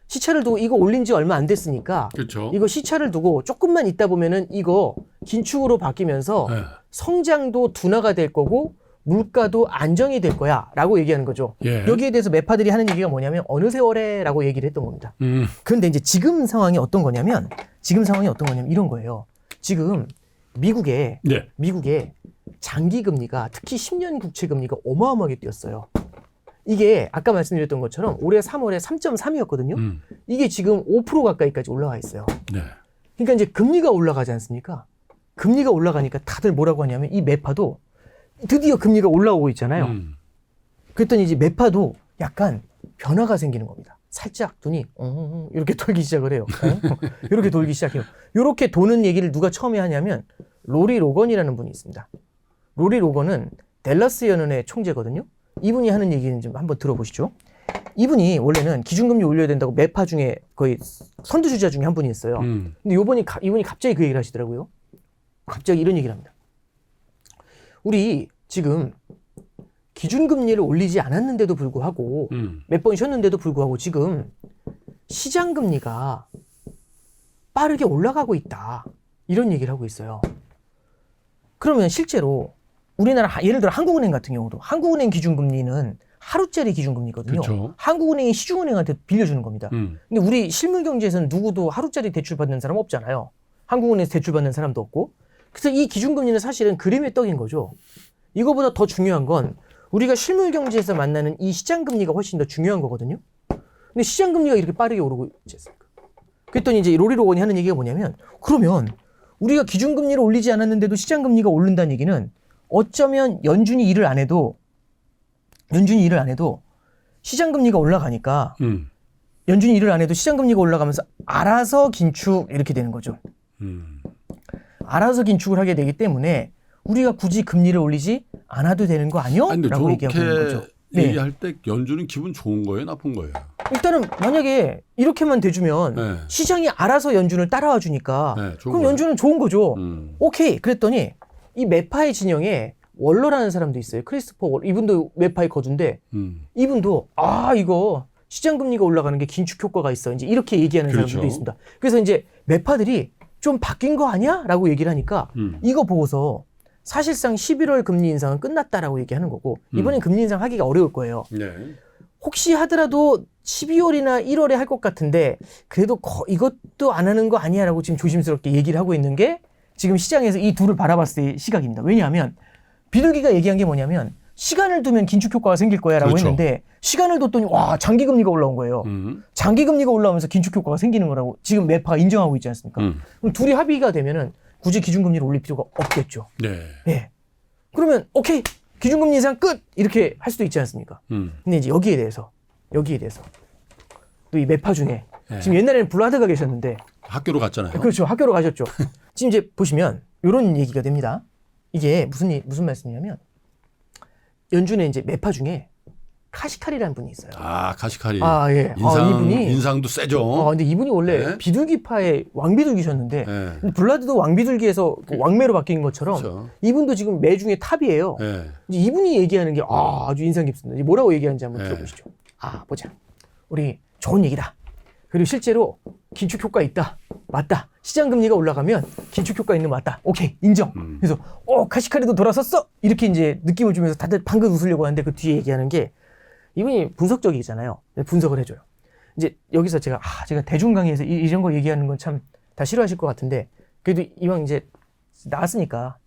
시차를 두고 이거 올린 지 얼마 안 됐으니까 그렇죠. 이거 시차를 두고 조금만 있다 보면은 이거 긴축으로 바뀌면서 네. 성장도 둔화가 될 거고 물가도 안정이 될 거야 라고 얘기하는 거죠. 예. 여기에 대해서 매파들이 하는 얘기가 뭐냐면 어느 세월에 라고 얘기를 했던 겁니다. 그런데 이제 지금 상황이 어떤 거냐면 이런 거예요. 지금 미국의 네. 장기 금리가 특히 10년 국채 금리가 어마어마하게 뛰었어요. 이게 아까 말씀드렸던 것처럼 올해 3월에 3.3이었거든요. 이게 지금 5% 가까이까지 올라가 있어요. 네. 그러니까 이제 금리가 올라가지 않습니까? 금리가 올라가니까 다들 뭐라고 하냐면 이 매파도 드디어 금리가 올라오고 있잖아요. 그랬더니 이제 매파도 약간 변화가 생기는 겁니다. 살짝 눈이 이렇게 돌기 시작을 해요. 이렇게 돌기 시작해요. 이렇게 도는 얘기를 누가 처음에 하냐면 로리 로건이라는 분이 있습니다. 로리 로건은 댈러스 연은의 총재거든요. 이분이 하는 얘기는 좀 한번 들어보시죠. 이분이 원래는 기준금리 올려야 된다고 매파 중에 거의 선두주자 중에 한 분이었어요. 근데 이분이 갑자기 그 얘기를 하시더라고요. 갑자기 이런 얘기를 합니다. 우리 지금 기준금리를 올리지 않았는데도 불구하고 몇 번 쉬었는데도 불구하고 지금 시장금리가 빠르게 올라가고 있다. 이런 얘기를 하고 있어요. 그러면 실제로 우리나라 예를 들어 한국은행 같은 경우도 한국은행 기준금리는 하루짜리 기준금리거든요. 그렇죠. 한국은행이 시중은행한테 빌려주는 겁니다. 근데 우리 실물경제에서는 누구도 하루짜리 대출 받는 사람 없잖아요. 한국은행에서 대출 받는 사람도 없고. 그래서 이 기준금리는 사실은 그림의 떡인 거죠. 이거보다 더 중요한 건 우리가 실물경제에서 만나는 이 시장금리가 훨씬 더 중요한 거거든요. 근데 시장금리가 이렇게 빠르게 오르고 있지 않습니까? 그랬더니 이제 로리 로건이 하는 얘기가 뭐냐면 그러면 우리가 기준금리를 올리지 않았는데도 시장금리가 오른다는 얘기는 어쩌면 연준이 일을 안 해도 시장금리가 올라가니까 연준이 일을 안 해도 시장금리가 올라가면서 알아서 긴축 이렇게 되는 거죠. 알아서 긴축을 하게 되기 때문에 우리가 굳이 금리를 올리지 않아도 되는 거 아니요? 라고 얘기하고 있는 거죠. 네. 얘기할 때 연준은 기분 좋은 거예요? 나쁜 거예요? 일단은 만약에 이렇게만 돼주면 네. 시장이 알아서 연준을 따라와 주니까 네, 좋은 그럼 거예요. 연준은 좋은 거죠. 오케이. 그랬더니 이 매파의 진영에 월러라는 사람도 있어요. 크리스토퍼 월러. 이분도 매파의 거두인데 이분도 이거 시장금리가 올라가는 게 긴축 효과가 있어. 이제 이렇게 얘기하는 그렇죠. 사람들도 있습니다. 그래서 이제 매파들이 좀 바뀐 거 아니야? 라고 얘기를 하니까 이거 보고서 사실상 11월 금리 인상은 끝났다라고 얘기하는 거고 이번엔 금리 인상 하기가 어려울 거예요. 네. 혹시 하더라도 12월이나 1월에 할 것 같은데 그래도 이것도 안 하는 거 아니야 라고 지금 조심스럽게 얘기를 하고 있는 게 지금 시장에서 이 둘을 바라봤을 때의 시각입니다. 왜냐하면 비둘기가 얘기한 게 뭐냐면 시간을 두면 긴축 효과가 생길 거야 라고 그렇죠. 했는데 시간을 뒀더니 장기금리가 올라온 거예요. 장기금리가 올라오면서 긴축 효과가 생기는 거라고 지금 매파가 인정하고 있지 않습니까? 그럼 둘이 합의가 되면은 굳이 기준금리를 올릴 필요가 없겠죠. 네. 예. 그러면 오케이 기준금리 인상 끝 이렇게 할 수도 있지 않습니까? 근데 이제 여기에 대해서 또 이 매파 중에 지금 옛날에는 블라드가 계셨는데 학교로 갔잖아요. 그렇죠. 학교로 가셨죠. 지금 이제 보시면 이런 얘기가 됩니다. 이게 무슨 말씀이냐면 연준의 이제 매파 중에 카시칼이라는 분이 있어요. 카시칼이. 예. 인상도 세죠. 근데 이분이 원래 네. 비둘기파의 왕비둘기셨는데 네. 블라드도 왕비둘기에서 왕매로 바뀐 것처럼 그렇죠. 이분도 지금 매 중에 탑이에요. 네. 이제 이분이 얘기하는 게 아주 인상 깊습니다. 이제 뭐라고 얘기하는지 한번 네. 들어보시죠. 보자. 우리 좋은 얘기다. 그리고 실제로 긴축 효과 있다. 맞다. 시장 금리가 올라가면 긴축 효과 있는 거 맞다. 오케이. 인정. 그래서 카시카리도 돌아섰어. 이렇게 이제 느낌을 주면서 다들 방긋 웃으려고 하는데 그 뒤에 얘기하는 게 이분이 분석적이잖아요. 분석을 해줘요. 이제 여기서 제가 대중 강의에서 이런 거 얘기하는 건 참 다 싫어하실 것 같은데 그래도 이왕 이제 나왔으니까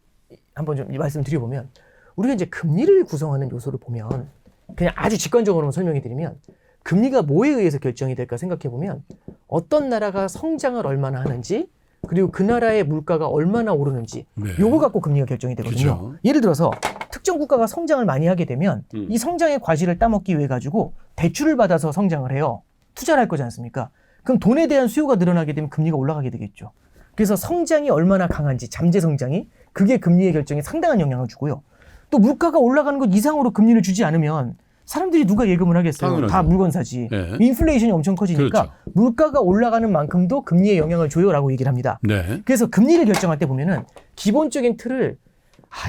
한번 좀 말씀드려보면 우리가 이제 금리를 구성하는 요소를 보면 그냥 아주 직관적으로만 설명해 드리면 금리가 뭐에 의해서 결정이 될까 생각해 보면 어떤 나라가 성장을 얼마나 하는지 그리고 그 나라의 물가가 얼마나 오르는지 네. 요거 갖고 금리가 결정이 되거든요. 그렇죠. 예를 들어서 특정 국가가 성장을 많이 하게 되면 이 성장의 과실을 따먹기 위해 가지고 대출을 받아서 성장을 해요. 투자를 할 거지 않습니까? 그럼 돈에 대한 수요가 늘어나게 되면 금리가 올라가게 되겠죠. 그래서 성장이 얼마나 강한지 잠재 성장이 그게 금리의 결정에 상당한 영향을 주고요. 또 물가가 올라가는 것 이상으로 금리를 주지 않으면 사람들이 누가 예금을 하겠어요? 당연하죠. 다 물건 사지. 네. 인플레이션이 엄청 커지니까 그렇죠. 물가가 올라가는 만큼도 금리에 영향을 줘요라고 얘기를 합니다. 네. 그래서 금리를 결정할 때 보면은 기본적인 틀을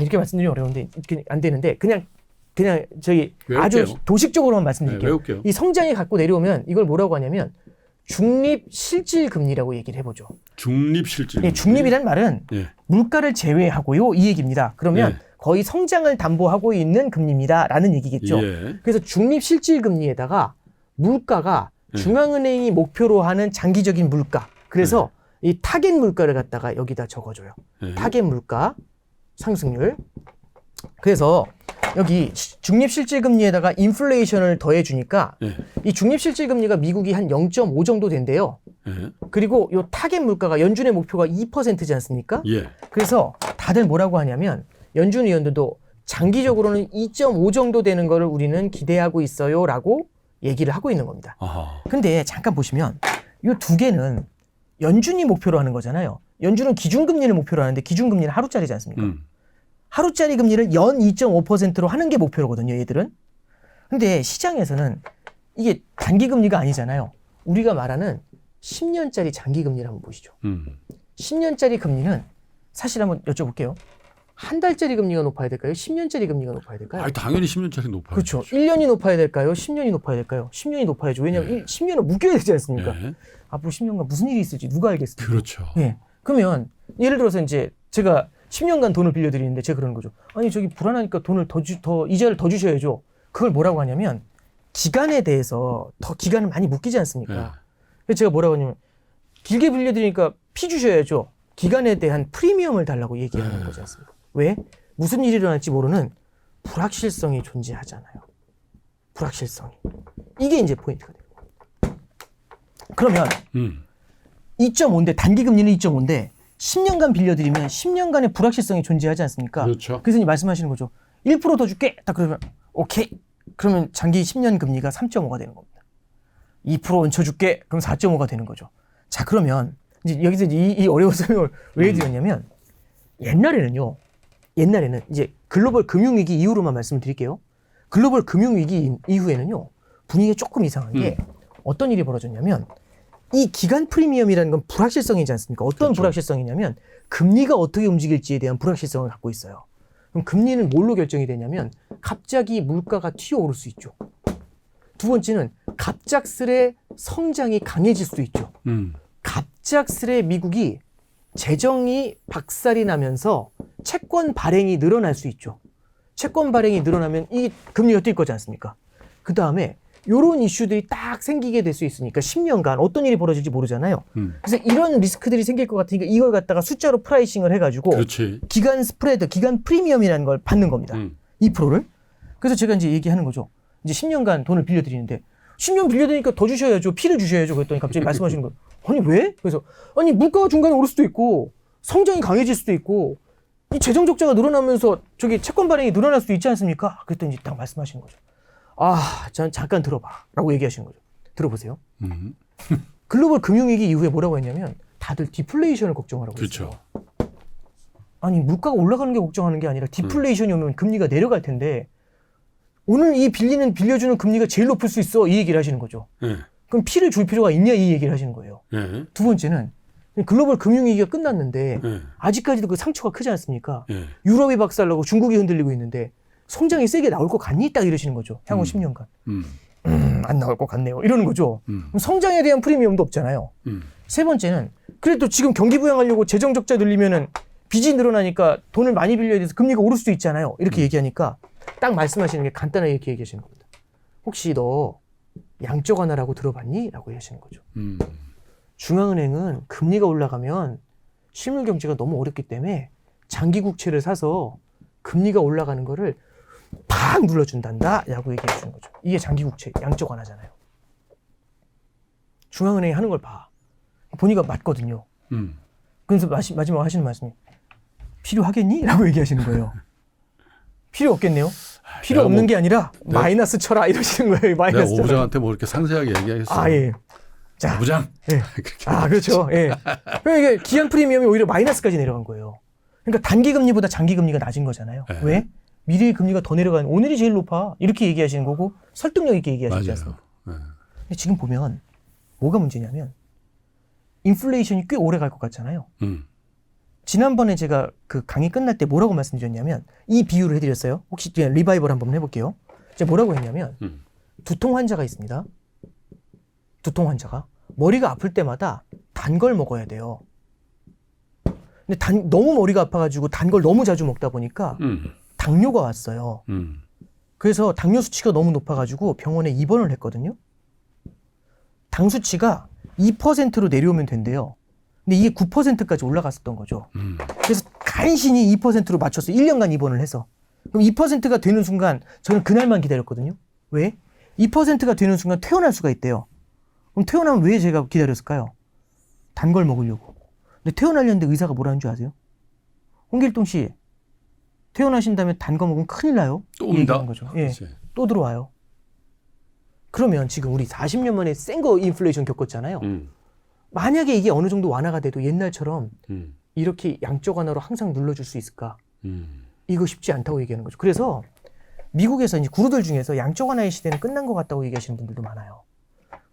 이렇게 말씀드리기 어려운데 이렇게 안 되는데 그냥 저희 외울게요. 아주 도식적으로만 말씀드릴게요. 네, 외울게요. 이 성장이 갖고 내려오면 이걸 뭐라고 하냐면 중립 실질 금리라고 얘기를 해보죠. 중립실질. 예, 중립이란 말은 예. 물가를 제외하고요 이 얘기입니다. 그러면 예. 거의 성장을 담보하고 있는 금리입니다라는 얘기겠죠. 예. 그래서 중립 실질 금리에다가 물가가 중앙은행이 목표로 하는 장기적인 물가. 그래서 이 타겟 물가를 갖다가 여기다 적어줘요. 예. 타겟 물가 상승률. 그래서 여기 중립실질금리에다가 인플레이션을 더해주니까 예. 이 중립실질금리가 미국이 한 0.5 정도 된대요. 예. 그리고 요 타겟 물가가 연준의 목표가 2%지 않습니까? 예. 그래서 다들 뭐라고 하냐면 연준 의원들도 장기적으로는 2.5 정도 되는 거를 우리는 기대하고 있어요라고 얘기를 하고 있는 겁니다. 아하. 근데 잠깐 보시면 이 두 개는 연준이 목표로 하는 거잖아요. 연준은 기준금리를 목표로 하는데 기준금리는 하루짜리지 않습니까? 하루짜리 금리를 연 2.5%로 하는 게 목표거든요, 얘들은. 근데 시장에서는 이게 단기금리가 아니잖아요. 우리가 말하는 10년짜리 장기금리를 한번 보시죠. 10년짜리 금리는 사실 한번 여쭤볼게요. 한 달짜리 금리가 높아야 될까요? 10년짜리 금리가 높아야 될까요? 아니, 당연히 10년짜리 높아요. 그렇죠. 1년이 높아야 될까요? 10년이 높아야 될까요? 10년이 높아야죠. 왜냐하면 10년은 묶여야 되지 않습니까? 예. 앞으로 10년간 무슨 일이 있을지 누가 알겠습니까? 그렇죠. 예. 그러면 예를 들어서 이제 제가 10년간 돈을 빌려드리는데 제가 그러는 거죠. 아니 저기 불안하니까 돈을 더 이자를 더 주셔야죠. 그걸 뭐라고 하냐면 기간에 대해서 더 기간을 많이 묶이지 않습니까? 예. 그래서 제가 뭐라고 하냐면 길게 빌려드리니까 피 주셔야죠. 기간에 대한 프리미엄을 달라고 얘기하는 거지 않습니까? 왜? 무슨 일이 일어날지 모르는 불확실성이 존재하잖아요. 불확실성이. 이게 이제 포인트가 돼요. 그러면 2.5인데 단기 금리는 2.5인데 10년간 빌려드리면 10년간의 불확실성이 존재하지 않습니까? 그렇죠. 그래서 이제 말씀하시는 거죠. 1% 더 줄게. 딱 그러면 오케이. 그러면 장기 10년 금리가 3.5가 되는 겁니다. 2% 얹혀줄게. 그럼 4.5가 되는 거죠. 자 그러면 이제 여기서 이 어려운 설명을 왜 드렸냐면 옛날에는 이제 글로벌 금융위기 이후로만 말씀을 드릴게요. 글로벌 금융위기 이후에는요 분위기가 조금 이상한 게 어떤 일이 벌어졌냐면 이 기간 프리미엄이라는 건 불확실성이지 않습니까? 어떤 그렇죠. 불확실성이냐면 금리가 어떻게 움직일지에 대한 불확실성을 갖고 있어요. 그럼 금리는 뭘로 결정이 되냐면 갑자기 물가가 튀어오를 수 있죠. 두 번째는 갑작스레 성장이 강해질 수도 있죠. 갑작스레 미국이 재정이 박살이 나면서 채권 발행이 늘어날 수 있죠. 채권 발행이 늘어나면 이 금리가 뛸 거지 않습니까? 그 다음에 이런 이슈들이 딱 생기게 될 수 있으니까 10년간 어떤 일이 벌어질지 모르잖아요. 그래서 이런 리스크들이 생길 것 같으니까 이걸 갖다가 숫자로 프라이싱을 해가지고 그렇지. 기간 스프레드, 기간 프리미엄이라는 걸 받는 겁니다. 2%를. 그래서 제가 이제 얘기하는 거죠. 이제 10년간 돈을 빌려드리는데 10년 빌려드리니까 더 주셔야죠. 피를 주셔야죠. 그랬더니 갑자기 말씀하시는 거예요. 아니 왜? 그래서 아니 물가가 중간에 오를 수도 있고 성장이 강해질 수도 있고 이 재정 적자가 늘어나면서 저기 채권 발행이 늘어날 수도 있지 않습니까? 그랬더니 이제 딱 말씀하시는 거죠. 아, 잠깐 들어봐. 라고 얘기하시는 거죠. 들어보세요. 글로벌 금융위기 이후에 뭐라고 했냐면 다들 디플레이션을 걱정하라고 그렇죠. 했어요. 아니 물가가 올라가는 게 걱정하는 게 아니라 디플레이션이 오면 금리가 내려갈 텐데 오늘 이 빌려주는 금리가 제일 높을 수 있어. 이 얘기를 하시는 거죠. 예. 그럼 피를 줄 필요가 있냐 이 얘기를 하시는 거예요. 예. 두 번째는 글로벌 금융위기가 끝났는데 예. 아직까지도 그 상처가 크지 않습니까? 예. 유럽이 박살나고 중국이 흔들리고 있는데 성장이 세게 나올 것 같니? 딱 이러시는 거죠. 향후 10년간. 안 나올 것 같네요. 이러는 거죠. 그럼 성장에 대한 프리미엄도 없잖아요. 세 번째는 그래도 지금 경기 부양하려고 재정 적자 늘리면은 빚이 늘어나니까 돈을 많이 빌려야 돼서 금리가 오를 수도 있잖아요. 이렇게 얘기하니까 딱 말씀하시는 게 간단하게 이렇게 얘기하시는 겁니다. 혹시 너 양적 완화라고 들어봤니? 라고 하시는 거죠. 중앙은행은 금리가 올라가면 실물 경제가 너무 어렵기 때문에 장기 국채를 사서 금리가 올라가는 거를 팍 눌러준단다 라고 얘기해 주는 거죠. 이게 장기 국채 양적 완화잖아요. 중앙은행이 하는 걸 봐. 보니까 맞거든요. 그래서 마지막 하시는 말씀이 필요하겠니? 라고 얘기하시는 거예요. 필요 없겠네요. 필요 없는 게 아니라 마이너스 쳐라 이러시는 거예요. 마이너스 내가 오부장한테 뭐 이렇게 상세하게 얘기하겠어. 아, 예. 자, 오부장. 예. 아, 그렇죠. 예. 그러니까 이게 기간 프리미엄이 오히려 마이너스까지 내려간 거예요. 그러니까 단기 금리보다 장기 금리가 낮은 거잖아요. 예. 왜? 미래의 금리가 더 내려가는 오늘이 제일 높아. 이렇게 얘기하시는 거고 설득력 있게 얘기하시지 않습니까? 예. 근데 지금 보면 뭐가 문제냐면 인플레이션이 꽤 오래 갈 것 같잖아요. 지난번에 제가 그 강의 끝날 때 뭐라고 말씀드렸냐면 이 비유를 해드렸어요. 혹시 리바이벌 한번 해볼게요. 제가 뭐라고 했냐면 두통 환자가 있습니다. 두통 환자가 머리가 아플 때마다 단 걸 먹어야 돼요. 근데 너무 머리가 아파가지고 단 걸 너무 자주 먹다 보니까 당뇨가 왔어요. 그래서 당뇨 수치가 너무 높아가지고 병원에 입원을 했거든요. 당 수치가 2%로 내려오면 된대요. 근데 이게 9%까지 올라갔었던 거죠. 그래서 간신히 2%로 맞췄어요. 1년간 입원을 해서. 그럼 2%가 되는 순간 저는 그날만 기다렸거든요. 왜? 2%가 되는 순간 퇴원할 수가 있대요. 그럼 퇴원하면 왜 제가 기다렸을까요? 단 걸 먹으려고. 근데 퇴원하려는데 의사가 뭐라는 줄 아세요? 홍길동 씨, 퇴원하신 다음에 단 거 먹으면 큰일 나요. 또 온다. 거죠. 예, 또 들어와요. 그러면 지금 우리 40년 만에 센 거 인플레이션 겪었잖아요. 만약에 이게 어느 정도 완화가 돼도 옛날처럼 이렇게 양적 완화로 항상 눌러줄 수 있을까? 이거 쉽지 않다고 얘기하는 거죠. 그래서 미국에서 이제 구루들 중에서 양적 완화의 시대는 끝난 것 같다고 얘기하시는 분들도 많아요.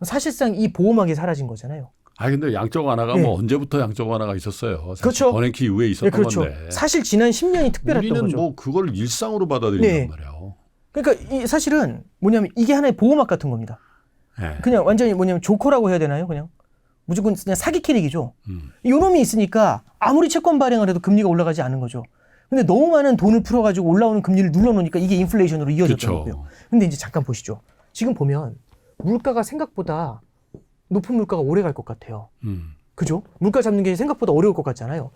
사실상 이 보호막이 사라진 거잖아요. 근데 양적 완화가 뭐 언제부터 양적 완화가 있었어요. 그렇죠. 버냉키 이후에 있었던 그렇죠. 건데. 사실 지난 10년이 특별했던 우리는 거죠. 뭐 그걸 일상으로 받아들인단 말이에요. 그러니까 이 사실은 뭐냐면 이게 하나의 보호막 같은 겁니다. 그냥 완전히 뭐냐면 조커라고 해야 되나요? 그냥 무조건 그냥 사기 캐릭이죠. 요놈이 있으니까 아무리 채권 발행을 해도 금리가 올라가지 않은 거죠. 근데 너무 많은 돈을 풀어가지고 올라오는 금리를 눌러놓으니까 이게 인플레이션으로 이어졌더라고요. 근데 이제 잠깐 보시죠. 지금 보면 물가가 생각보다 높은 물가가 오래 갈 것 같아요. 그죠? 물가 잡는 게 생각보다 어려울 것 같잖아요.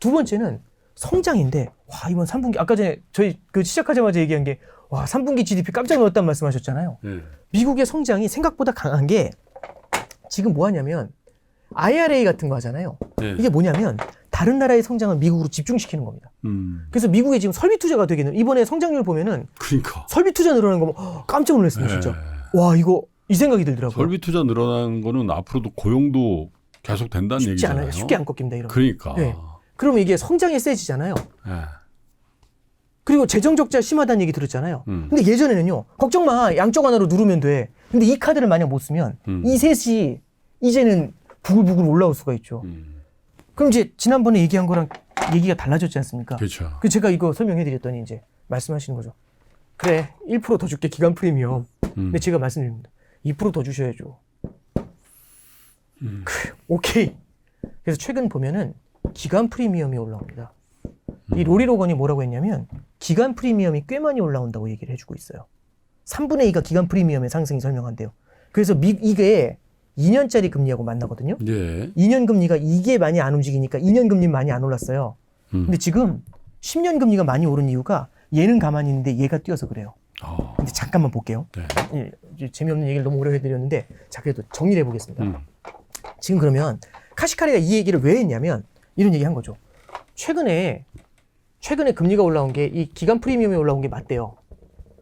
두 번째는 성장인데, 와, 이번 3분기, 아까 전에 저희 그 시작하자마자 얘기한 게, 와, 3분기 GDP 깜짝 놀랐다는 말씀하셨잖아요. 미국의 성장이 생각보다 강한 게 지금 뭐 하냐면 IRA 같은 거 하잖아요. 이게 뭐냐면 다른 나라의 성장을 미국으로 집중시키는 겁니다. 그래서 미국의 지금 설비 투자가 되게 이번에 성장률 보면은 그러니까 설비 투자 늘어나는 거 뭐 깜짝 놀랐어요, 진짜. 와, 이거 이 생각이 들더라고요. 설비 투자 늘어나는 거는 앞으로도 고용도 계속 된다는 쉽지 얘기잖아요. 않아요. 쉽게 안 꺾입니다, 이런. 그러니까. 네. 그러면 이게 성장이 세지잖아요. 그리고 재정 적자 심하다는 얘기 들었잖아요. 근데 예전에는요, 걱정 마, 양적 완화로 누르면 돼. 근데 이 카드를 만약 못 쓰면 이 셋이 이제는 부글부글 올라올 수가 있죠. 그럼 이제 지난번에 얘기한 거랑 얘기가 달라졌지 않습니까? 그렇죠. 그 제가 이거 설명해드렸더니 이제 말씀하시는 거죠. 그래, 1% 더 줄게, 기간 프리미엄. 근데 제가 말씀드립니다. 2% 더 주셔야죠. 오케이. 그래서 최근 보면은 기간 프리미엄이 올라옵니다. 이 로리 로건이 뭐라고 했냐면 기간 프리미엄이 꽤 많이 올라온다고 얘기를 해주고 있어요. 3분의 2가 기간 프리미엄의 상승이 설명한대요. 그래서 이게 2년짜리 금리하고 만나거든요. 2년 금리가 이게 많이 안 움직이니까 2년 금리 많이 안 올랐어요. 근데 지금 10년 금리가 많이 오른 이유가 얘는 가만히 있는데 얘가 뛰어서 그래요. 근데 잠깐만 볼게요. 재미없는 얘기를 너무 오래 해드렸는데 자, 그래도 정리를 해보겠습니다. 지금 그러면 카시카리가 이 얘기를 왜 했냐면 이런 얘기 한 거죠. 최근에 금리가 올라온 게 이 기간 프리미엄이 올라온 게 맞대요.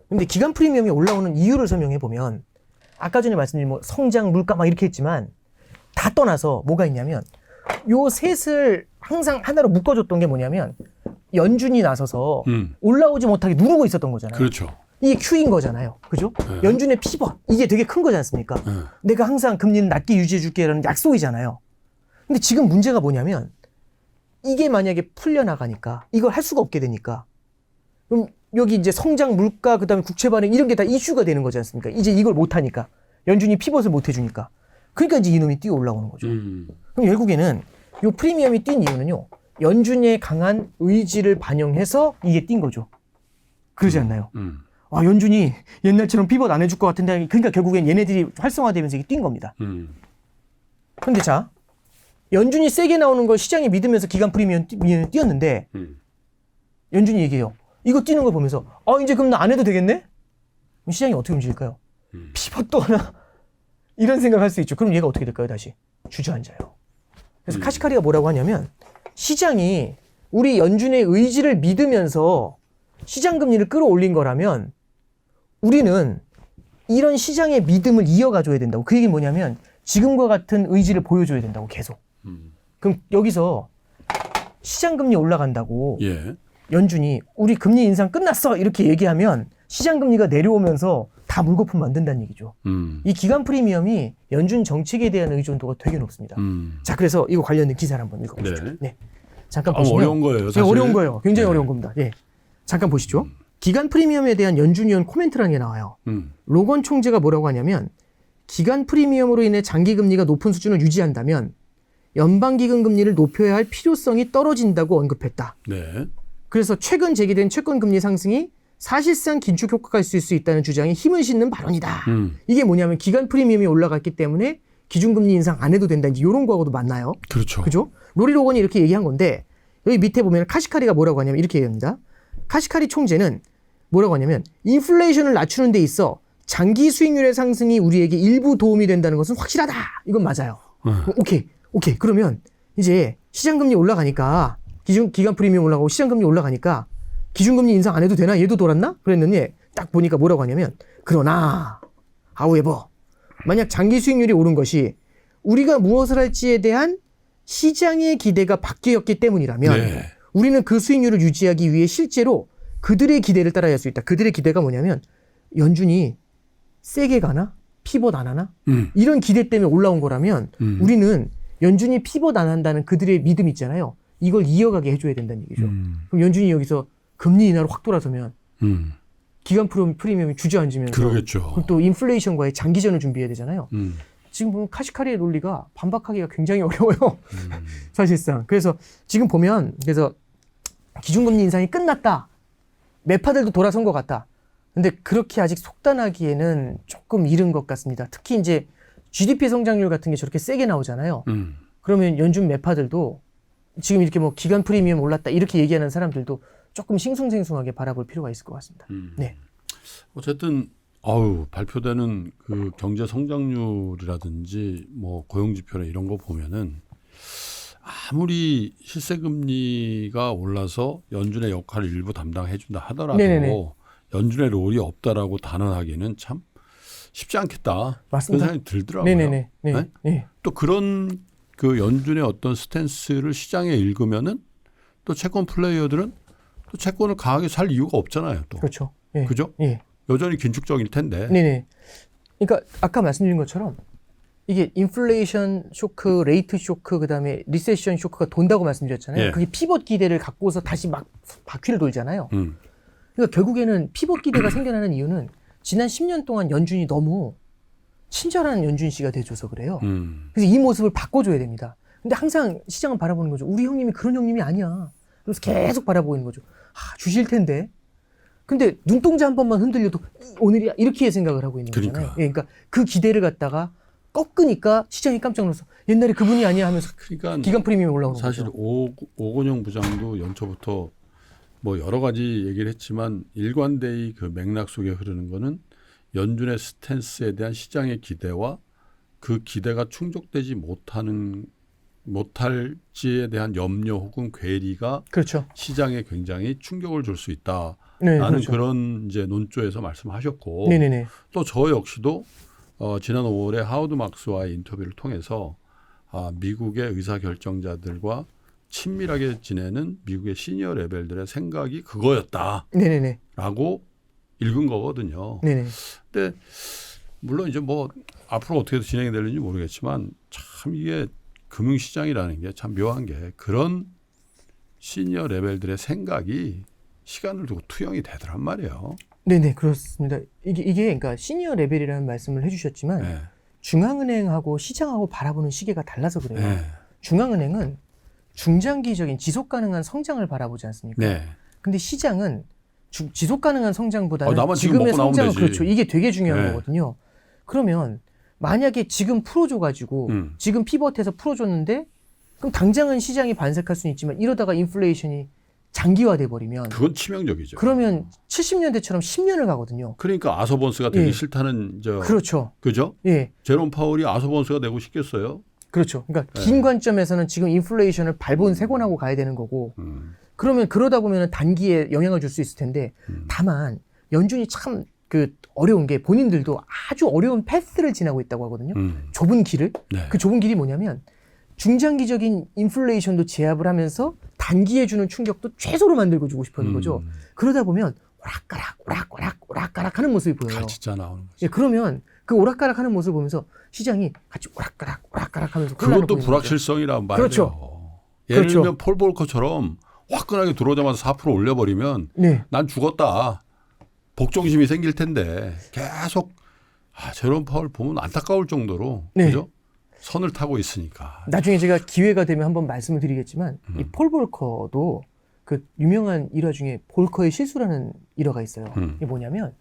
근데 기간 프리미엄이 올라오는 이유를 설명해 보면 아까 전에 말씀드린 뭐 성장, 물가 막 이렇게 했지만 다 떠나서 뭐가 있냐면 요 셋을 항상 하나로 묶어줬던 게 뭐냐면 연준이 나서서 올라오지 못하게 누르고 있었던 거잖아요. 그렇죠. 이게 Q인 거잖아요. 그죠? 연준의 피벗. 이게 되게 큰 거지 않습니까? 내가 항상 금리는 낮게 유지해 줄게라는 약속이잖아요. 근데 지금 문제가 뭐냐면 이게 만약에 풀려나가니까 이걸 할 수가 없게 되니까 그럼 여기 이제 성장, 물가, 그다음에 국채 발행 이런 게 다 이슈가 되는 거지 않습니까? 이제 이걸 못 하니까. 연준이 피벗을 못 해주니까. 그러니까 이제 이놈이 뛰어 올라오는 거죠. 그럼 결국에는 요 프리미엄이 뛴 이유는요. 연준의 강한 의지를 반영해서 이게 뛴 거죠. 그러지 않나요? 아, 연준이 옛날처럼 피벗 안 해줄 것 같은데 그러니까 결국엔 얘네들이 활성화되면서 이게 뛴 겁니다. 그런데 자, 연준이 세게 나오는 걸 시장이 믿으면서 기간 프리미엄 뛰었는데 연준이 얘기해요. 이거 뛰는 걸 보면서 이제 그럼 나 안 해도 되겠네? 그럼 시장이 어떻게 움직일까요? 피벗도 하나 이런 생각할 수 있죠. 그럼 얘가 어떻게 될까요? 다시 주저앉아요. 그래서 카시카리가 뭐라고 하냐면 시장이 우리 연준의 의지를 믿으면서 시장 금리를 끌어올린 거라면 우리는 이런 시장의 믿음을 이어가줘야 된다고. 그 얘기는 뭐냐면 지금과 같은 의지를 보여줘야 된다고 계속. 그럼 여기서 시장 금리 올라간다고 연준이 우리 금리 인상 끝났어 이렇게 얘기하면 시장 금리가 내려오면서 다 물거품 만든다는 얘기죠. 이 기간 프리미엄이 연준 정책에 대한 의존도가 되게 높습니다. 자, 그래서 이거 관련된 기사를 한번 읽어보시죠. 네. 잠깐 보시면 어려운 거예요. 사실. 어려운 거예요. 굉장히 어려운 겁니다. 예. 잠깐 보시죠. 기간 프리미엄에 대한 연준 위원 코멘트라는 게 나와요. 로건 총재가 뭐라고 하냐면 기간 프리미엄으로 인해 장기 금리가 높은 수준을 유지한다면 연방기금 금리를 높여야 할 필요성이 떨어진다고 언급했다. 그래서 최근 제기된 채권 금리 상승이 사실상 긴축 효과가 있을 수 있다는 주장에 힘을 싣는 발언이다. 이게 뭐냐면 기간 프리미엄이 올라갔기 때문에 기준금리 인상 안 해도 된다. 이제 이런 거하고도 맞나요? 그렇죠. 그죠? 로리 로건이 이렇게 얘기한 건데 여기 밑에 보면 카시카리가 뭐라고 하냐면 이렇게 얘기합니다. 카시카리 총재는 뭐라고 하냐면 인플레이션을 낮추는 데 있어 장기 수익률의 상승이 우리에게 일부 도움이 된다는 것은 확실하다. 이건 맞아요. 오케이. 그러면 이제 시장금리 올라가니까 기간 프리미엄 올라가고 시장금리 올라가니까 기준금리 인상 안 해도 되나? 얘도 돌았나? 그랬더니 딱 보니까 뭐라고 하냐면 그러나 however 만약 장기 수익률이 오른 것이 우리가 무엇을 할지에 대한 시장의 기대가 바뀌었기 때문이라면 네. 우리는 그 수익률을 유지하기 위해 실제로 그들의 기대를 따라야 할 수 있다. 그들의 기대가 뭐냐면 연준이 세게 가나? 피벗 안 하나? 이런 기대 때문에 올라온 거라면 우리는 연준이 피벗 안 한다는 그들의 믿음 있잖아요. 이걸 이어가게 해줘야 된다는 얘기죠. 그럼 연준이 여기서 금리 인하로 확 돌아서면 기간 프리미엄이 주저앉으면서 그러겠죠. 그럼 또 인플레이션과의 장기전을 준비해야 되잖아요. 지금 보면 카시카리의 논리가 반박하기가 굉장히 어려워요. 사실상. 그래서 지금 보면 그래서 기준금리 인상이 끝났다. 매파들도 돌아선 것 같다. 근데 그렇게 아직 속단하기에는 조금 이른 것 같습니다. 특히 이제 GDP 성장률 같은 게 저렇게 세게 나오잖아요. 그러면 연준 매파들도 지금 이렇게 뭐 기간 프리미엄 올랐다 이렇게 얘기하는 사람들도 조금 싱숭생숭하게 바라볼 필요가 있을 것 같습니다. 네. 어쨌든 발표되는 그 경제 성장률이라든지 뭐 고용 지표나 이런 거 보면은 아무리 실세 금리가 올라서 연준의 역할을 일부 담당해 준다 하더라도 네네네. 연준의 롤이 없다라고 단언하기는 참 쉽지 않겠다. 맞습니다. 그런 생각이 들더라고요. 네네네. 네? 네. 또 그런 그 연준의 어떤 스탠스를 시장에 읽으면은 또 채권 플레이어들은 또 채권을 강하게 살 이유가 없잖아요. 또. 그렇죠. 예. 그죠? 예. 여전히 긴축적일 텐데. 네네. 그러니까 아까 말씀드린 것처럼 이게 인플레이션 쇼크, 레이트 쇼크, 그다음에 리세션 쇼크가 돈다고 말씀드렸잖아요. 예. 그게 피벗 기대를 갖고서 다시 막 바퀴를 돌잖아요. 그러니까 결국에는 피벗 기대가 생겨나는 이유는 지난 10년 동안 연준이 너무 친절한 연준 씨가 돼줘서 그래요. 그래서 이 모습을 바꿔줘야 됩니다. 근데 항상 시장은 바라보는 거죠. 우리 형님이 그런 형님이 아니야. 그래서 계속 바라보고 있는 거죠. 주실 텐데. 근데 눈동자 한 번만 흔들려도 오늘이야 이렇게 생각을 하고 있는 거잖아요. 그러니까. 그러니까 그 기대를 갖다가 꺾으니까 시장이 깜짝 놀라서 옛날에 그분이 아니야 하면서 그러니까 기간 프리미엄이 올라오는 사실 거죠. 오건영 부장도 연초부터 뭐 여러 가지 얘기를 했지만 일관되이 그 맥락 속에 흐르는 거는 연준의 스탠스에 대한 시장의 기대와 그 기대가 충족되지 못할지에 대한 염려 혹은 괴리가 그렇죠. 시장에 굉장히 충격을 줄 수 있다라는 네, 그렇죠. 그런 이제 논조에서 말씀하셨고 네네네. 또 저 역시도 지난 5월에 하워드 막스와의 인터뷰를 통해서 미국의 의사결정자들과 친밀하게 지내는 미국의 시니어 레벨들의 생각이 그거였다라고 네네네. 읽은 거거든요. 네네. 근데 물론 이제 뭐 앞으로 어떻게 진행이 될지 모르겠지만 참 이게 금융시장이라는 게 참 묘한 게 그런 시니어 레벨들의 생각이 시간을 두고 투영이 되더란 말이에요. 네네, 그렇습니다. 이게 그러니까 시니어 레벨이라는 말씀을 해주셨지만 네. 중앙은행하고 시장하고 바라보는 시계가 달라서 그래요. 네. 중앙은행은 중장기적인 지속 가능한 성장을 바라보지 않습니까? 네. 근데 시장은 지속 가능한 성장보다는 나만 지금 지금의 먹고 나오면 성장은 되지. 그렇죠. 이게 되게 중요한 네. 거거든요. 그러면 만약에 지금 풀어줘가지고 지금 피벗해서 풀어줬는데 그럼 당장은 시장이 반색할 수는 있지만 이러다가 인플레이션이 장기화돼 버리면 그건 치명적이죠. 그러면 70년대처럼 10년을 가거든요. 그러니까 아서번스가 되기 예. 싫다는 그렇죠. 그죠? 예. 제롬 파월이 아서번스가 되고 싶겠어요? 그렇죠. 그러니까 긴 관점에서는 지금 인플레이션을 발본 세곤하고 가야 되는 거고 그러면 그러다 보면 단기에 영향을 줄 수 있을 텐데 다만 연준이 참 그 어려운 게 본인들도 아주 어려운 패스를 지나고 있다고 하거든요. 좁은 길을. 네. 그 좁은 길이 뭐냐면 중장기적인 인플레이션도 제압을 하면서 단기에 주는 충격도 최소로 만들고 주고 싶어하는 거죠. 그러다 보면 오락가락 하는 모습이 보여요. 같이 짜 나오는 거죠. 예, 그러면 그 오락가락 하는 모습을 보면서 시장이 같이 오락가락 하면서 그것도 불확실성이란 말이에요. 그렇죠. 예를 그렇죠. 들면 폴 볼커처럼 화끈하게 들어오자마자 4% 올려버리면 네. 난 죽었다. 복종심이 생길 텐데 계속 제롬 파월 보면 안타까울 정도로 네. 그죠? 선을 타고 있으니까. 나중에 제가 기회가 되면 한번 말씀을 드리겠지만 이 폴 볼커도 그 유명한 일화 중에 볼커의 실수라는 일화가 있어요. 이게 뭐냐면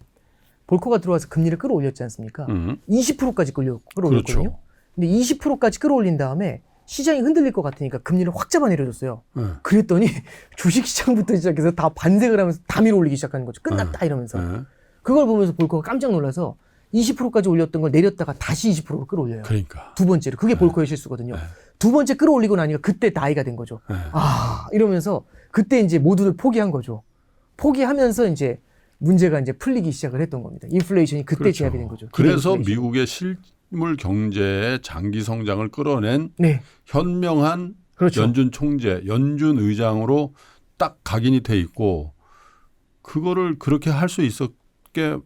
볼커가 들어와서 금리를 끌어올렸지 않습니까? 20%까지 끌어올렸거든요. 그렇죠. 근데 20%까지 끌어올린 다음에 시장이 흔들릴 것 같으니까 금리를 확 잡아내려줬어요. 네. 그랬더니 주식시장부터 시작해서 다 반색을 하면서 다 밀어 올리기 시작하는 거죠. 끝났다 이러면서. 네. 그걸 보면서 볼커가 깜짝 놀라서 20%까지 올렸던 걸 내렸다가 다시 20%로 끌어올려요. 그러니까. 두 번째로. 그게 볼커의 실수거든요. 네. 두 번째 끌어올리고 나니까 그때 나이가 된 거죠. 네. 아, 이러면서 그때 이제 모두를 포기한 거죠. 포기하면서 이제 문제가 이제 풀리기 시작을 했던 겁니다. 인플레이션이 그때 그렇죠. 제압이 된 거죠. 그래서 인플레이션. 미국의 실물 경제의 장기 성장을 끌어낸 네. 현명한 그렇죠. 연준 총재, 연준 의장으로 딱 각인이 돼 있고 그거를 그렇게 할 수 있었게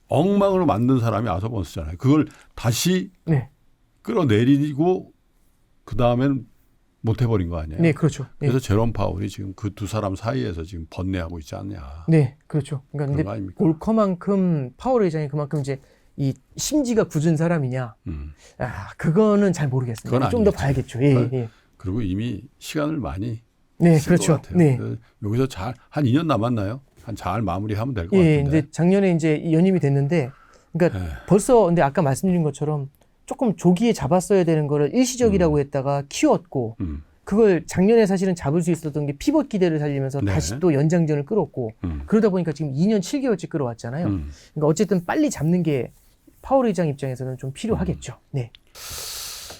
엉망으로 만든 사람이 아서번스잖아요. 그걸 다시 네. 끌어내리고 그 다음엔 못 해버린 거 아니에요. 네, 그렇죠. 네. 그래서 제롬 파월이 지금 그 두 사람 사이에서 지금 번뇌하고 있지 않냐. 네, 그렇죠. 그러니까 그런 근데 거 아닙니까? 볼커만큼 파월 의장이 그만큼 이제 이 심지가 굳은 사람이냐? 아, 그거는 잘 모르겠습니다. 그건 좀 더 아니겠죠. 봐야겠죠. 예, 예. 그리고 이미 시간을 많이 네, 쓸 것 그렇죠. 같아요. 네. 그래서 여기서 잘 한 2년 남았나요? 한 잘 마무리하면 될 것 예, 같은데. 근데 작년에 이제 연임이 됐는데, 그러니까 네. 벌써 근데 아까 말씀드린 것처럼 조금 조기에 잡았어야 되는 거를 일시적이라고 했다가 키웠고, 그걸 작년에 사실은 잡을 수 있었던 게 피벗 기대를 살리면서 네. 다시 또 연장전을 끌었고, 그러다 보니까 지금 2년 7개월째 끌어왔잖아요. 그러니까 어쨌든 빨리 잡는 게 파월 의장 입장에서는 좀 필요하겠죠. 네.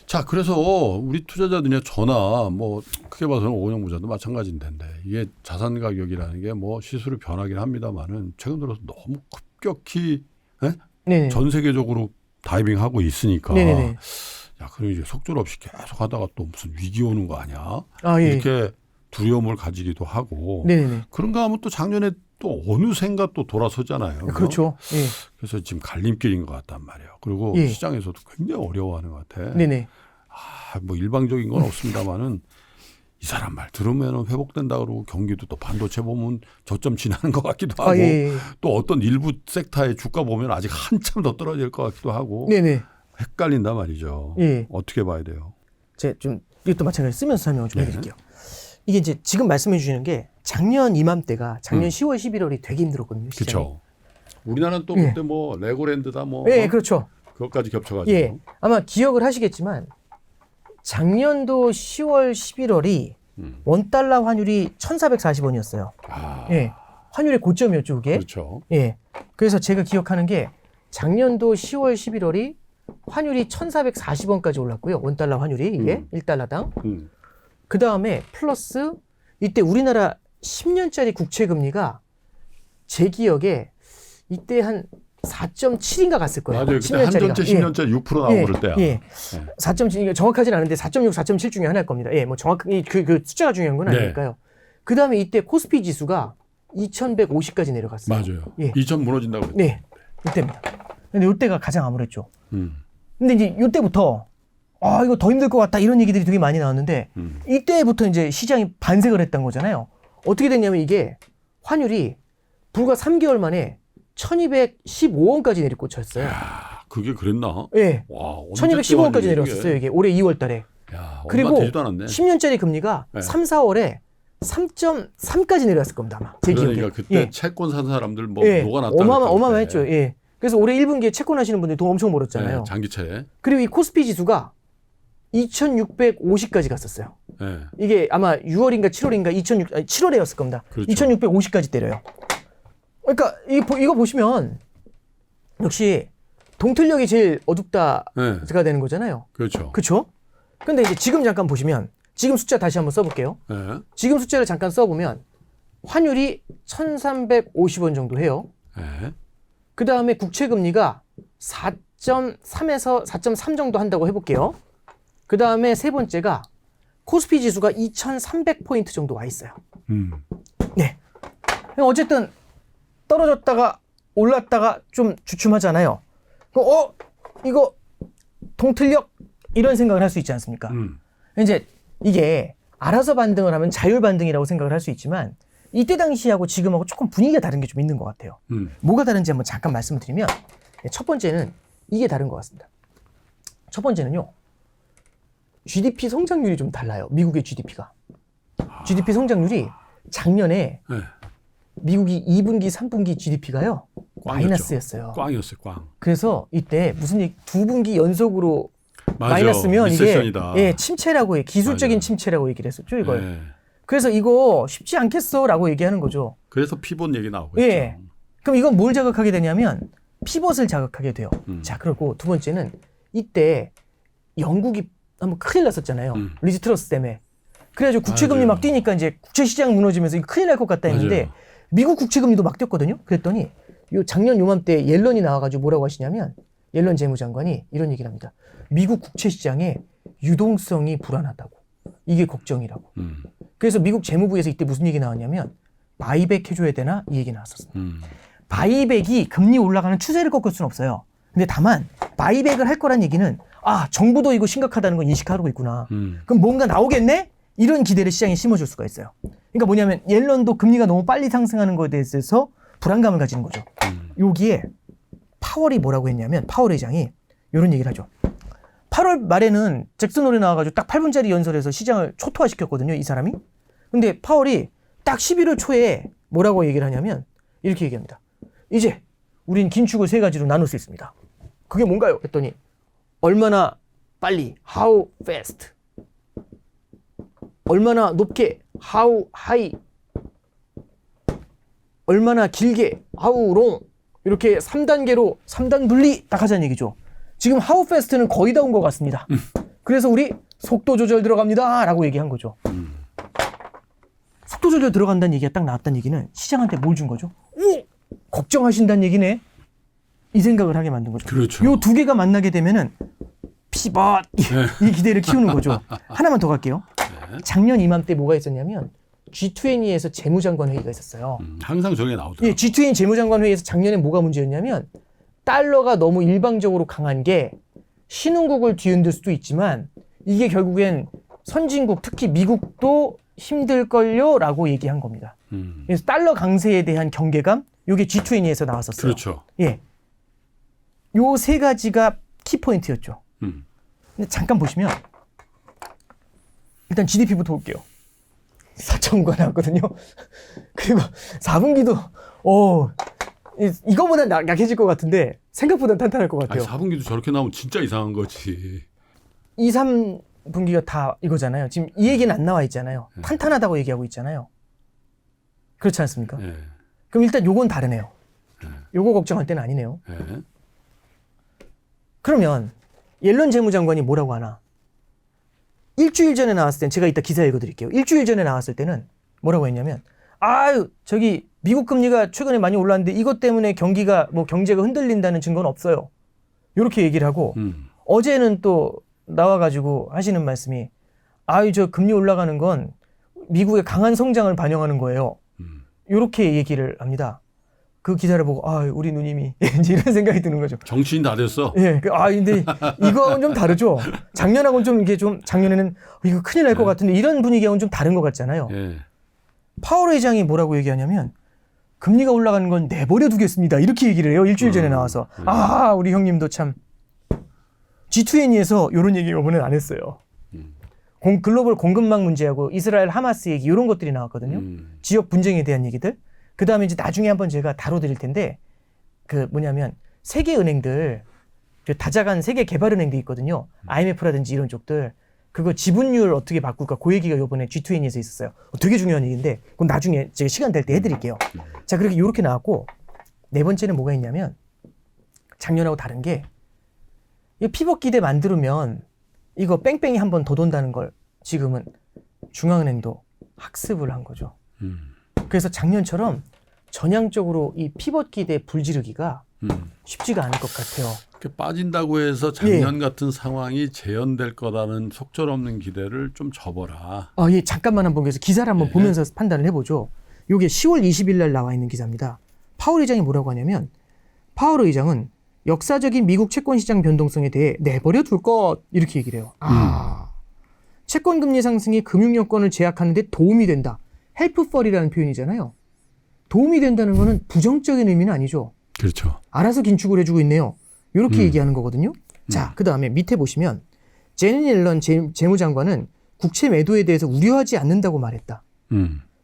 자, 그래서 우리 투자자들이나 저나 뭐 크게 봐서는 오은영부자도 마찬가지인 텐데 이게 자산 가격이라는 게 뭐 시수로 변하긴 합니다만은 최근 들어서 너무 급격히 네네. 전 세계적으로 다이빙하고 있으니까 네네네. 야, 그럼 이제 속절없이 계속 하다가 또 무슨 위기 오는 거 아니야? 아, 예. 이렇게 두려움을 가지기도 하고 네네네. 그런가 하면 또 작년에 또 어느샌가 또 돌아서잖아요. 그렇죠. 예. 그래서 지금 갈림길인 것 같단 말이에요. 그리고 예. 시장에서도 굉장히 어려워하는 것 같아. 네네. 뭐 일방적인 건 없습니다만은 이 사람 말 들으면 회복된다 그러고 경기도 또 반도체 보면 저점 지나는 것 같기도 하고 아, 예, 예. 또 어떤 일부 섹터의 주가 보면 아직 한참 더 떨어질 것 같기도 하고 네네. 헷갈린단 말이죠. 예. 어떻게 봐야 돼요? 제가 좀 이것도 마찬가지로 쓰면서 설명을 좀 네. 해드릴게요. 이게 이제 지금 말씀해 주시는 게 작년 이맘때가 작년 10월, 11월이 되게 힘들었거든요. 시장이. 그렇죠. 우리나라는 또 예. 그때 뭐 레고랜드다 뭐 예, 그렇죠. 그것까지 겹쳐가지고 예, 아마 기억을 하시겠지만 작년도 10월, 11월이 원달러 환율이 1,440원이었어요. 아, 예, 환율의 고점이었죠, 그게. 그렇죠. 예, 그래서 제가 기억하는 게 작년도 10월, 11월이 환율이 1,440원까지 올랐고요. 원달러 환율이 이게 1달러당. 그 다음에 플러스 이때 우리나라 10년짜리 국채 금리가 제 기억에 이때 한 4.7인가 갔을 거예요. 맞아요. 그때 10년짜리가. 한전체 10년짜리 6% 나오고 그럴 때야. 예. 4.7, 정확하진 않은데 4.6, 4.7 중에 하나일 겁니다. 예, 뭐 정확히 그 숫자가 중요한 건 네. 아니니까요. 그 다음에 이때 코스피 지수가 2,150까지 내려갔어요. 맞아요. 예. 2천 무너진다고 그랬죠. 네, 이때입니다. 근데 이때가 가장 암울했죠. 음. 근데 이제 이때부터 아 이거 더 힘들 것 같다 이런 얘기들이 되게 많이 나왔는데 이때부터 이제 시장이 반색을 했던 거잖아요. 어떻게 됐냐면 이게 환율이 불과 3개월 만에 1,215원까지 내리꽂혔어요. 야, 그게 그랬나? 예. 와, 1,215원까지 내려왔었어요. 이게 올해 2월 달에. 야, 그리고 얼마 되지도 않았네. 10년짜리 금리가 네. 3, 4월에 3.3까지 내려왔을 겁니다. 아마. 제 기억에. 그러니까 그때 예. 채권 산 사람들 뭐 예. 녹아났다. 어마어마했죠. 예. 그래서 올해 1분기에 채권 하시는 분들이 돈 엄청 벌었잖아요. 네, 장기채. 그리고 이 코스피 지수가 2,650까지 갔었어요. 네. 이게 아마 6월인가 7월인가 7월에였을 겁니다. 그렇죠. 2,650까지 때려요. 그러니까 이거 보시면 역시 동틀력이 제일 어둡다가 네. 되는 거잖아요. 그렇죠. 그렇죠? 근데 이제 지금 잠깐 보시면 지금 숫자 다시 한번 써볼게요. 네. 지금 숫자를 잠깐 써보면 환율이 1,350원 정도 해요. 네. 그 그 다음에 국채 금리가 4.3에서 4.3 정도 한다고 해볼게요. 그 다음에 세 번째가 코스피 지수가 2,300포인트 정도 와 있어요. 네. 어쨌든 떨어졌다가 올랐다가 좀 주춤하잖아요. 이거 동틀력 이런 생각을 할 수 있지 않습니까? 이제 이게 알아서 반등을 하면 자율 반등이라고 생각을 할 수 있지만 이때 당시하고 지금하고 조금 분위기가 다른 게 좀 있는 것 같아요. 뭐가 다른지 한번 잠깐 말씀을 드리면 첫 번째는 이게 다른 것 같습니다. 첫 번째는요. GDP 성장률이 좀 달라요. 미국의 GDP가. GDP 성장률이 작년에 네. 미국이 2분기, 3분기 GDP가요. 꽝이었죠. 마이너스였어요. 꽝이었어요. 꽝. 그래서 이때 무슨 두 분기 연속으로 맞아. 마이너스면 이게 리세션이다. 예, 침체라고 해. 기술적인 맞아요. 침체라고 얘기를 했었죠, 이걸. 네. 그래서 이거 쉽지 않겠어라고 얘기하는 거죠. 그래서 피봇 얘기 나오고 예. 있죠. 그럼 이건 뭘 자극하게 되냐면 피벗을 자극하게 돼요. 자, 그리고 두 번째는 이때 영국이 한번 큰일 났었잖아요. 리즈 트러스 때문에. 그래가지고 국채금리 맞아요. 막 뛰니까 이제 국채시장 무너지면서 이거 큰일 날 것 같다 했는데 맞아요. 미국 국채금리도 막 뛰었거든요. 그랬더니 요 작년 요맘때 옐런이 나와가지고 뭐라고 하시냐면 옐런 재무장관이 이런 얘기를 합니다. 미국 국채시장의 유동성이 불안하다고. 이게 걱정이라고. 그래서 미국 재무부에서 이때 무슨 얘기 나왔냐면 바이백 해줘야 되나? 이 얘기 나왔었습니다. 바이백이 금리 올라가는 추세를 꺾을 수는 없어요. 근데 다만 바이백을 할 거란 얘기는 아 정부도 이거 심각하다는 걸 인식하고 있구나. 그럼 뭔가 나오겠네? 이런 기대를 시장에 심어줄 수가 있어요. 그러니까 뭐냐면 옐런도 금리가 너무 빨리 상승하는 것에 대해서 불안감을 가지는 거죠. 여기에 파월이 뭐라고 했냐면 파월 의장이 이런 얘기를 하죠. 8월 말에는 잭슨 홀에 나와가지고 딱 8분짜리 연설에서 시장을 초토화시켰거든요. 이 사람이. 근데 파월이 딱 11월 초에 뭐라고 얘기를 하냐면 이렇게 얘기합니다. 이제 우린 긴축을 세 가지로 나눌 수 있습니다. 그게 뭔가요? 했더니 얼마나 빨리 how fast 얼마나 높게 how high 얼마나 길게 how long 이렇게 3단계로 3단 분리 딱 하자는 얘기죠. 지금 how fast는 거의 다 온 것 같습니다. 그래서 우리 속도 조절 들어갑니다 라고 얘기한 거죠. 속도 조절 들어간다는 얘기가 딱 나왔다는 얘기는 시장한테 뭘 준 거죠? 오! 걱정하신다는 얘기네. 이 생각을 하게 만든 거죠. 그렇죠. 요 두 개가 만나게 되면은 피벗 이 기대를 키우는 거죠. 하나만 더 갈게요. 작년 이맘때 뭐가 있었냐면 G20에서 재무장관 회의가 있었어요. 항상 저게 나오더라고요. 예, G20 재무장관 회의에서 작년에 뭐가 문제였냐면 달러가 너무 일방적으로 강한 게 신흥국을 뒤흔들 수도 있지만 이게 결국엔 선진국 특히 미국도 힘들걸요 라고 얘기한 겁니다. 그래서 달러 강세에 대한 경계감 이게 G20에서 나왔었어요. 그렇죠. 예, 요 세 가지가 키포인트였죠. 근데 잠깐 보시면 일단 GDP부터 볼게요. 4.9가 나왔거든요. 그리고 4분기도 이거보다 약해질 것 같은데 생각보다 탄탄할 것 같아요. 4분기도 저렇게 나오면 진짜 이상한 거지. 2, 3분기가 다 이거잖아요. 지금 이 얘기는 안 나와 있잖아요. 탄탄하다고 얘기하고 있잖아요. 그렇지 않습니까? 네. 그럼 일단 요건 다르네요. 요거 걱정할 때는 아니네요. 네. 그러면 옐런 재무장관이 뭐라고 하나? 일주일 전에 나왔을 땐 제가 이따 기사 읽어드릴게요. 일주일 전에 나왔을 때는 뭐라고 했냐면 저기 미국 금리가 최근에 많이 올랐는데 이것 때문에 경제가 흔들린다는 증거는 없어요. 이렇게 얘기를 하고 어제는 또 나와가지고 하시는 말씀이 저 금리 올라가는 건 미국의 강한 성장을 반영하는 거예요. 이렇게 얘기를 합니다. 그 기사를 보고 우리 누님이 이제 이런 생각이 드는 거죠. 정치인 다 됐어. 예, 근데 이거하고는 좀 다르죠. 작년하고는 좀 이게 좀 작년에는 이거 큰일 날 것 같은데 이런 분위기하고는 좀 다른 것 같잖아요. 예. 파월 회장이 뭐라고 얘기하냐면 금리가 올라가는 건 내버려 두겠습니다. 이렇게 얘기를 해요. 일주일 전에 나와서. 우리 형님도 참 G20에서 이런 얘기 이번엔 안 했어요. 글로벌 공급망 문제하고 이스라엘 하마스 얘기 이런 것들이 나왔거든요. 지역 분쟁에 대한 얘기들. 그 다음에 이제 나중에 한번 제가 다뤄드릴 텐데 세계 은행들 다자간 세계 개발은행도 있거든요. IMF라든지 이런 쪽들 그거 지분율 어떻게 바꿀까 그 얘기가 이번에 G20에서 있었어요. 되게 중요한 얘기인데 그건 나중에 제가 시간 될 때 해드릴게요. 자, 그렇게 이렇게 나왔고 네 번째는 뭐가 있냐면 작년하고 다른 게 이 피벗 기대 만들면 이거 뺑뺑이 한 번 더 돈다는 걸 지금은 중앙은행도 학습을 한 거죠. 그래서 작년처럼 전향적으로 이 피벗 기대 불지르기가 쉽지가 않을 것 같아요. 빠진다고 해서 작년 같은 상황이 재현될 거라는 속절없는 기대를 좀 접어라. 예, 잠깐만 한번 그래서 기사를 한번 보면서 판단을 해보죠. 이게 10월 20일 날 나와 있는 기사입니다. 파월 의장이 뭐라고 하냐면 파월 의장은 역사적인 미국 채권 시장 변동성에 대해 내버려 둘 것 이렇게 얘기를 해요. 채권 금리 상승이 금융 여건을 제약하는 데 도움이 된다. help for이라는 표현이잖아요. 도움이 된다는 거는 부정적인 의미는 아니죠. 그렇죠. 알아서 긴축을 해주고 있네요. 이렇게 얘기하는 거거든요. 자, 그 다음에 밑에 보시면 제넷 옐런 재무장관은 국채 매도에 대해서 우려하지 않는다고 말했다.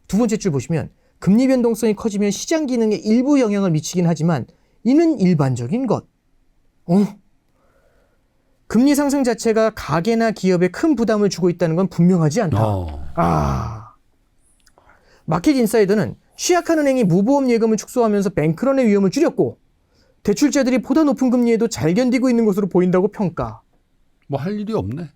두 번째 줄 보시면 금리 변동성이 커지면 시장 기능에 일부 영향을 미치긴 하지만 이는 일반적인 것. 금리 상승 자체가 가계나 기업에 큰 부담을 주고 있다는 건 분명하지 않다. 마켓 인사이더는 취약한 은행이 무보험 예금을 축소하면서 뱅크런의 위험을 줄였고 대출자들이 보다 높은 금리에도 잘 견디고 있는 것으로 보인다고 평가. 뭐 할 일이 없네.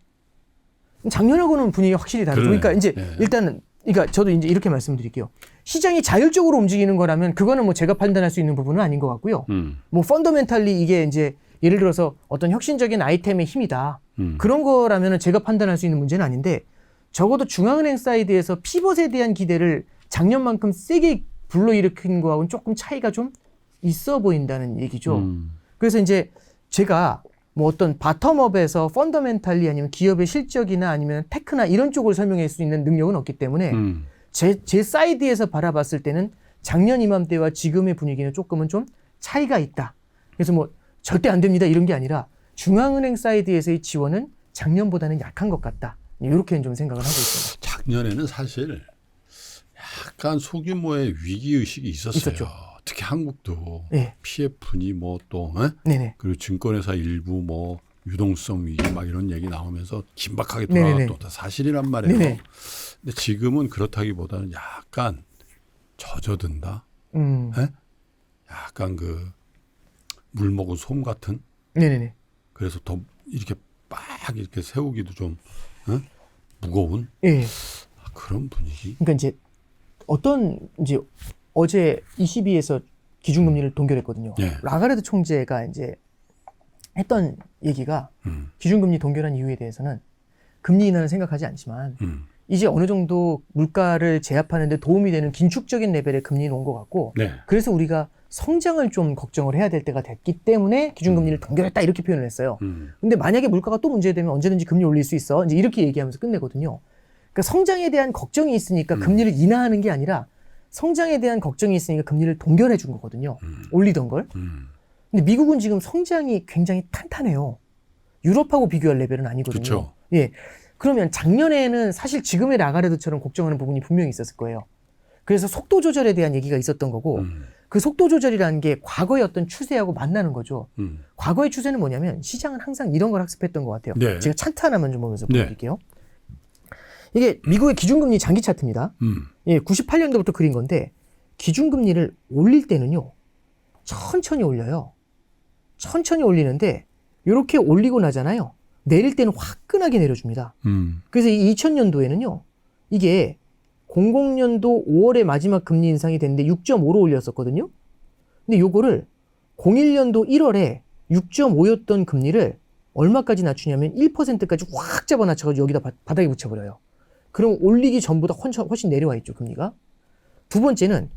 작년하고는 분위기가 확실히 다르죠. 그러네. 그러니까 이제 예. 일단은 그러니까 저도 이제 이렇게 말씀드릴게요. 시장이 자율적으로 움직이는 거라면 그거는 뭐 제가 판단할 수 있는 부분은 아닌 것 같고요. 뭐 펀더멘탈리 이게 이제 예를 들어서 어떤 혁신적인 아이템의 힘이다. 그런 거라면은 제가 판단할 수 있는 문제는 아닌데 적어도 중앙은행 사이드에서 피벗에 대한 기대를 작년만큼 세게 불러일으킨 거하고는 조금 차이가 좀 있어 보인다는 얘기죠. 그래서 이제 제가 뭐 어떤 바텀업에서 펀더멘탈리 아니면 기업의 실적이나 아니면 테크나 이런 쪽을 설명할 수 있는 능력은 없기 때문에 제 사이드에서 바라봤을 때는 작년 이맘때와 지금의 분위기는 조금은 좀 차이가 있다. 그래서 뭐 절대 안 됩니다 이런 게 아니라 중앙은행 사이드에서의 지원은 작년보다는 약한 것 같다. 이렇게는 좀 생각을 하고 있습니다. 작년에는 사실 약간 소규모의 위기의식이 있었어요. 특히 한국도 네. PF니 뭐 또 그리고 증권회사 일부 뭐 유동성 위기 막 이런 얘기 나오면서 긴박하게 돌아갔던 다 사실이란 말이에요. 네네. 근데 지금은 그렇다기보다는 약간 젖어든다. 약간 그 물 먹은 솜 같은. 네네네. 그래서 더 이렇게 빡 이렇게 세우기도 좀 무거운 그런 분위기. 그러니까 이제 이제 어제 ECB에서 기준금리를 동결했거든요. 라가르드 총재가 이제 했던 얘기가 기준금리 동결한 이유에 대해서는 금리 인하를 생각하지 않지만 이제 어느 정도 물가를 제압하는 데 도움이 되는 긴축적인 레벨의 금리는 온 것 같고 그래서 우리가 성장을 좀 걱정을 해야 될 때가 됐기 때문에 기준금리를 동결했다 이렇게 표현을 했어요. 근데 만약에 물가가 또 문제되면 언제든지 금리 올릴 수 있어. 이제 이렇게 얘기하면서 끝내거든요. 그러니까 성장에 대한 걱정이 있으니까 금리를 인하하는 게 아니라 성장에 대한 걱정이 있으니까 금리를 동결해 준 거거든요. 올리던 걸. 근데 미국은 지금 성장이 굉장히 탄탄해요. 유럽하고 비교할 레벨은 아니거든요. 그쵸. 예. 그러면 작년에는 사실 지금의 라가르드처럼 걱정하는 부분이 분명히 있었을 거예요. 그래서 속도 조절에 대한 얘기가 있었던 거고 그 속도 조절이라는 게 과거의 어떤 추세하고 만나는 거죠. 과거의 추세는 뭐냐면 시장은 항상 이런 걸 학습했던 것 같아요. 제가 차트 하나만 좀 보면서 보여드릴게요. 이게 미국의 기준금리 장기 차트입니다. 예, 98년도부터 그린 건데 기준금리를 올릴 때는요. 천천히 올려요. 천천히 올리는데 이렇게 올리고 나잖아요. 내릴 때는 화끈하게 내려줍니다. 그래서 이 2000년도에는요. 이게 00년도 5월에 마지막 금리 인상이 됐는데 6.5로 올렸었거든요. 근데 요거를 01년도 1월에 6.5였던 금리를 얼마까지 낮추냐면 1%까지 확 잡아낮혀가지고 여기다 바닥에 붙여버려요. 그럼 올리기 전보다 훨씬 내려와 있죠, 금리가. 두 번째는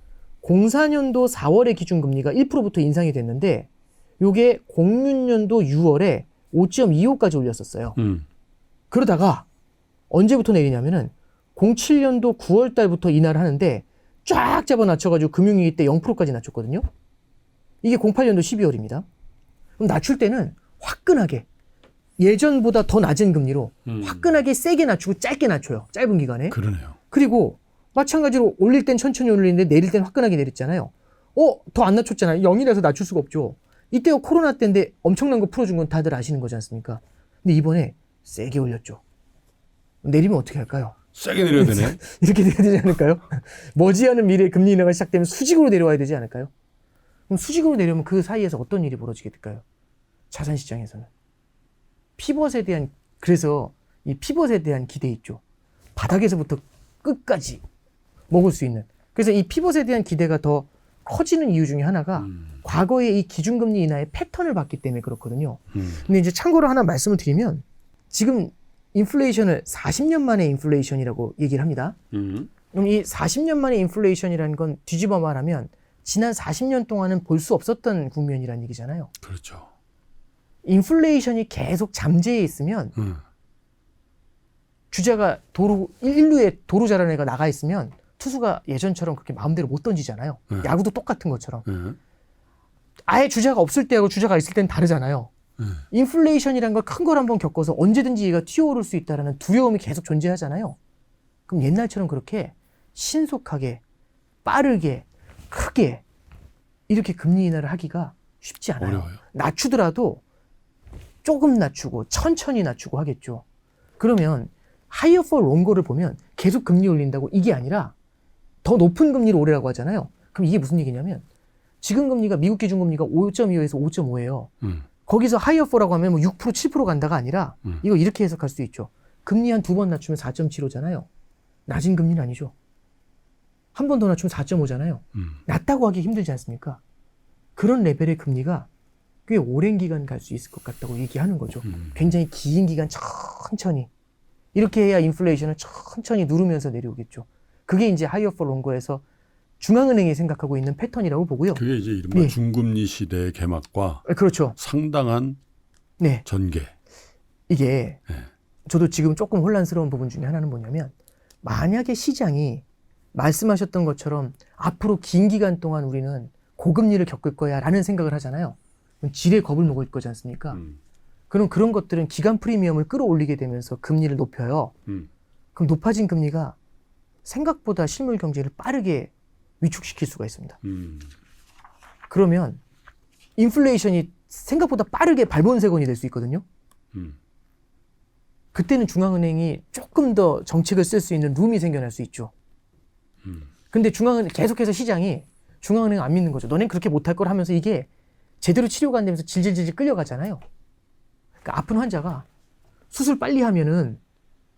04년도 4월에 기준금리가 1%부터 인상이 됐는데 요게 06년도 6월에 5.25까지 올렸었어요. 그러다가 언제부터 내리냐면은 07년도 9월 달부터 인하를 하는데 쫙 잡아 낮춰가지고 금융위기 때 0%까지 낮췄거든요. 이게 08년도 12월입니다. 그럼 낮출 때는 화끈하게 예전보다 더 낮은 금리로 화끈하게 세게 낮추고 짧게 낮춰요. 짧은 기간에. 그러네요. 그리고 마찬가지로 올릴 땐 천천히 올리는데 내릴 땐 화끈하게 내렸잖아요. 더 안 낮췄잖아요. 0이라서 낮출 수가 없죠. 이때가 코로나 때인데 엄청난 거 풀어준 건 다들 아시는 거지 않습니까? 근데 이번에 세게 올렸죠. 내리면 어떻게 할까요? 세게 내려야 되네. 이렇게 돼야 되지 않을까요? 머지않은 미래에 금리 인하가 시작되면 수직으로 내려와야 되지 않을까요? 그럼 수직으로 내려면 그 사이에서 어떤 일이 벌어지게 될까요? 자산시장에서는. 그래서 이 피벗에 대한 기대 있죠. 바닥에서부터 끝까지 먹을 수 있는. 그래서 이 피벗에 대한 기대가 더 커지는 이유 중에 하나가 과거의 이 기준금리 인하의 패턴을 봤기 때문에 그렇거든요. 근데 이제 참고로 하나 말씀을 드리면 지금 인플레이션을 40년 만의 인플레이션이라고 얘기를 합니다. 그럼 이 40년 만의 인플레이션이라는 건 뒤집어 말하면 지난 40년 동안은 볼 수 없었던 국면이라는 얘기잖아요. 그렇죠. 인플레이션이 계속 잠재해 있으면 주자가 일루에 도루 잘하는 애가 나가 있으면 투수가 예전처럼 그렇게 마음대로 못 던지잖아요. 야구도 똑같은 것처럼. 아예 주자가 없을 때하고 주자가 있을 때는 다르잖아요. 인플레이션이라는 걸 큰 걸 한번 겪어서 언제든지 얘가 튀어오를 수 있다는 두려움이 계속 존재하잖아요. 그럼 옛날처럼 그렇게 신속하게 빠르게 크게 이렇게 금리 인하를 하기가 쉽지 않아요. 어려워요. 낮추더라도 조금 낮추고 천천히 낮추고 하겠죠. 그러면 higher for longer를 보면 계속 금리 올린다고 이게 아니라 더 높은 금리를 오래라고 하잖아요. 그럼 이게 무슨 얘기냐면 지금 금리가 미국 기준금리가 5.25에서 5.5예요. 거기서 higher for라고 하면 뭐 6%, 7% 간다가 아니라 이거 이렇게 해석할 수 있죠. 금리 한 2번 낮추면 4.75잖아요. 낮은 금리는 아니죠. 한 번 더 낮추면 4.5잖아요. 낮다고 하기 힘들지 않습니까? 그런 레벨의 금리가 꽤 오랜 기간 갈 수 있을 것 같다고 얘기하는 거죠. 굉장히 긴 기간 천천히. 이렇게 해야 인플레이션을 천천히 누르면서 내려오겠죠. 그게 이제 higher for longer에서 중앙은행이 생각하고 있는 패턴이라고 보고요. 그게 이제 이른바 네. 중금리 시대의 개막과 그렇죠. 상당한 네. 전개. 이게 네. 저도 지금 조금 혼란스러운 부분 중에 하나는 뭐냐면 만약에 시장이 말씀하셨던 것처럼 앞으로 긴 기간 동안 우리는 고금리를 겪을 거야 라는 생각을 하잖아요. 그럼 지레 겁을 먹을 거지 않습니까? 그럼 그런 것들은 기간 프리미엄을 끌어올리게 되면서 금리를 높여요. 그럼 높아진 금리가 생각보다 실물 경제를 빠르게 위축시킬 수가 있습니다. 그러면 인플레이션이 생각보다 빠르게 발본색원이 될 수 있거든요. 그때는 중앙은행이 조금 더 정책을 쓸 수 있는 룸이 생겨날 수 있죠. 근데 중앙은행 계속해서 시장이 중앙은행 안 믿는 거죠. 너넨 그렇게 못할 걸 하면서 이게 제대로 치료가 안 되면서 질질질 끌려가잖아요. 그러니까 아픈 환자가 수술 빨리 하면은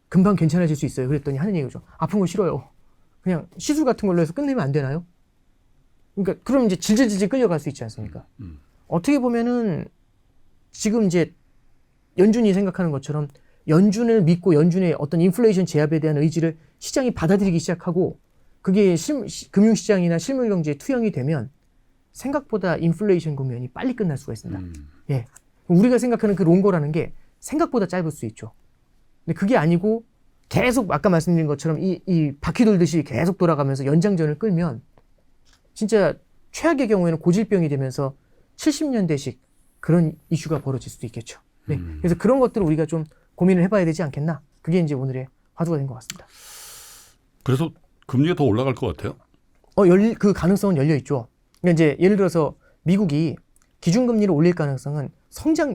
금방 괜찮아질 수 있어요. 그랬더니 하는 얘기죠. 아픈 거 싫어요. 그냥 시술 같은 걸로 해서 끝내면 안 되나요? 그러니까 그럼 이제 질질질 끌려갈 수 있지 않습니까? 어떻게 보면은 지금 이제 연준이 생각하는 것처럼 연준을 믿고 연준의 어떤 인플레이션 제압에 대한 의지를 시장이 받아들이기 시작하고 그게 금융시장이나 실물경제에 투영이 되면 생각보다 인플레이션 국면이 빨리 끝날 수가 있습니다. 예. 우리가 생각하는 그 롱거라는 게 생각보다 짧을 수 있죠. 근데 그게 아니고 계속 아까 말씀드린 것처럼 이 바퀴 돌듯이 계속 돌아가면서 연장전을 끌면 진짜 최악의 경우에는 고질병이 되면서 70년대식 그런 이슈가 벌어질 수도 있겠죠. 네. 그래서 그런 것들을 우리가 좀 고민을 해봐야 되지 않겠나. 그게 이제 오늘의 화두가 된 것 같습니다. 그래서 금리가 더 올라갈 것 같아요. 그 가능성은 열려 있죠. 그러니까 이제 예를 들어서 미국이 기준금리를 올릴 가능성은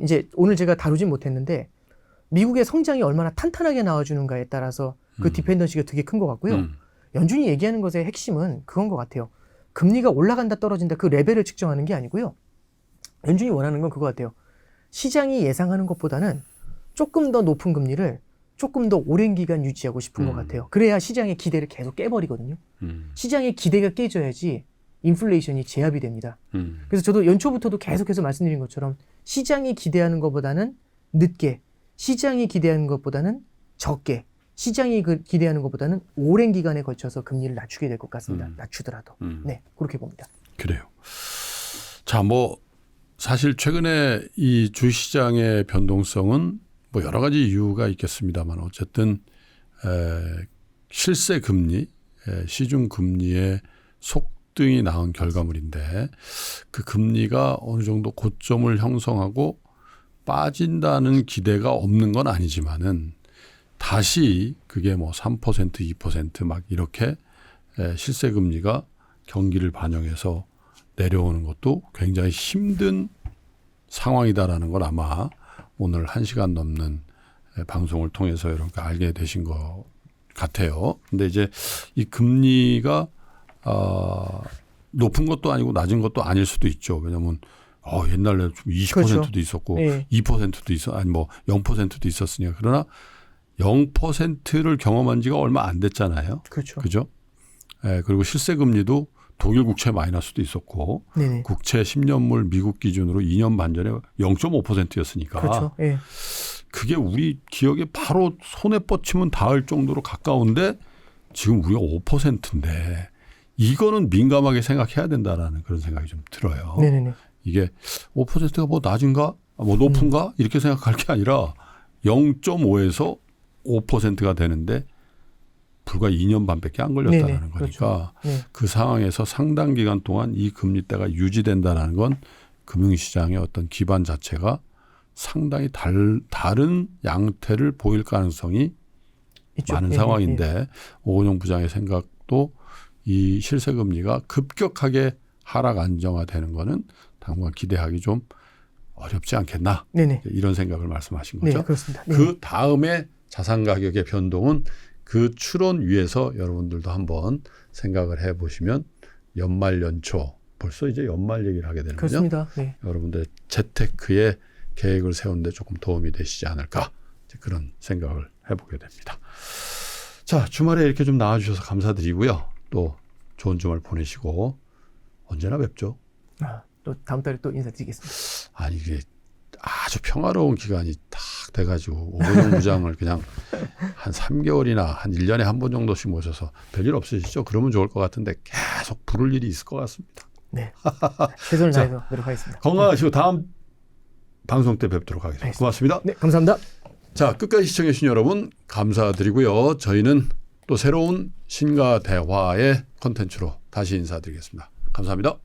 이제 오늘 제가 다루진 못했는데 미국의 성장이 얼마나 탄탄하게 나와주는가에 따라서 그 디펜던시가 되게 큰 것 같고요. 연준이 얘기하는 것의 핵심은 그건 것 같아요. 금리가 올라간다 떨어진다 그 레벨을 측정하는 게 아니고요. 연준이 원하는 건 그거 같아요. 시장이 예상하는 것보다는 조금 더 높은 금리를 조금 더 오랜 기간 유지하고 싶은 것 같아요. 그래야 시장의 기대를 계속 깨버리거든요. 시장의 기대가 깨져야지 인플레이션이 제압이 됩니다. 그래서 저도 연초부터도 계속해서 말씀드린 것처럼 시장이 기대하는 것보다는 늦게, 시장이 기대하는 것보다는 적게, 시장이 기대하는 것보다는 오랜 기간에 걸쳐서 금리를 낮추게 될 것 같습니다. 낮추더라도. 네, 그렇게 봅니다. 그래요. 자, 사실 최근에 이 주시장의 변동성은 여러 가지 이유가 있겠습니다만 어쨌든 실세 금리, 시중 금리의 속등이 낳은 결과물인데 그 금리가 어느 정도 고점을 형성하고 빠진다는 기대가 없는 건 아니지만은 다시 그게 3%, 2% 막 이렇게 실세 금리가 경기를 반영해서 내려오는 것도 굉장히 힘든 상황이다라는 걸 아마 오늘 1시간 넘는 방송을 통해서 여러분께 알게 되신 것 같아요. 근데 이제 이 금리가 높은 것도 아니고 낮은 것도 아닐 수도 있죠. 왜냐하면 옛날에 20%도 그렇죠. 있었고 네. 2%도 0%도 있었으니까. 그러나 0%를 경험한 지가 얼마 안 됐잖아요. 그렇죠. 그죠? 그리고 실세 금리도 독일 국채 마이너스도 있었고 네네. 국채 10년물 미국 기준으로 2년 반 전에 0.5%였으니까 그렇죠. 예. 그게 우리 기억에 바로 손에 뻗치면 닿을 정도로 가까운데 지금 우리가 5%인데 이거는 민감하게 생각해야 된다라는 그런 생각이 좀 들어요. 네네네. 이게 5%가 낮은가? 높은가? 이렇게 생각할 게 아니라 0.5에서 5%가 되는데 불과 2년 반밖에 안 걸렸다는 네네, 거니까 그렇죠. 네. 그 상황에서 상당 기간 동안 이 금리대가 유지된다는 건 금융시장의 어떤 기반 자체가 상당히 다른 양태를 보일 가능성이 있죠. 많은 상황인데 오건영 부장의 생각도 이 실세금리가 급격하게 하락 안정화되는 거는 당분간 기대하기 좀 어렵지 않겠나 네네. 이런 생각을 말씀하신 거죠. 네, 그렇습니다. 네. 그 다음에 자산 가격의 변동은 그 추론 위에서 여러분들도 한번 생각을 해보시면 연말 연초 벌써 이제 연말 얘기를 하게 되는군요. 그렇습니다. 네. 여러분들 재테크의 계획을 세우는데 조금 도움이 되시지 않을까 그런 생각을 해보게 됩니다. 자, 주말에 이렇게 좀 나와주셔서 감사드리고요. 또 좋은 주말 보내시고 언제나 뵙죠. 또 다음 달에 또 인사드리겠습니다. 아니 이게 아주 평화로운 기간이 딱 돼가지고 오건영 부장을 그냥 한 3개월이나 한 1년에 한 번 정도씩 모셔서 별일 없으시죠? 그러면 좋을 것 같은데 계속 부를 일이 있을 것 같습니다. 네. 최선을 다해서 노력하겠습니다. 건강하시고 다음 방송 때 뵙도록 하겠습니다. 알겠습니다. 고맙습니다. 네, 감사합니다. 자, 끝까지 시청해 주신 여러분 감사드리고요. 저희는 또 새로운 신과 대화의 콘텐츠로 다시 인사드리겠습니다. 감사합니다.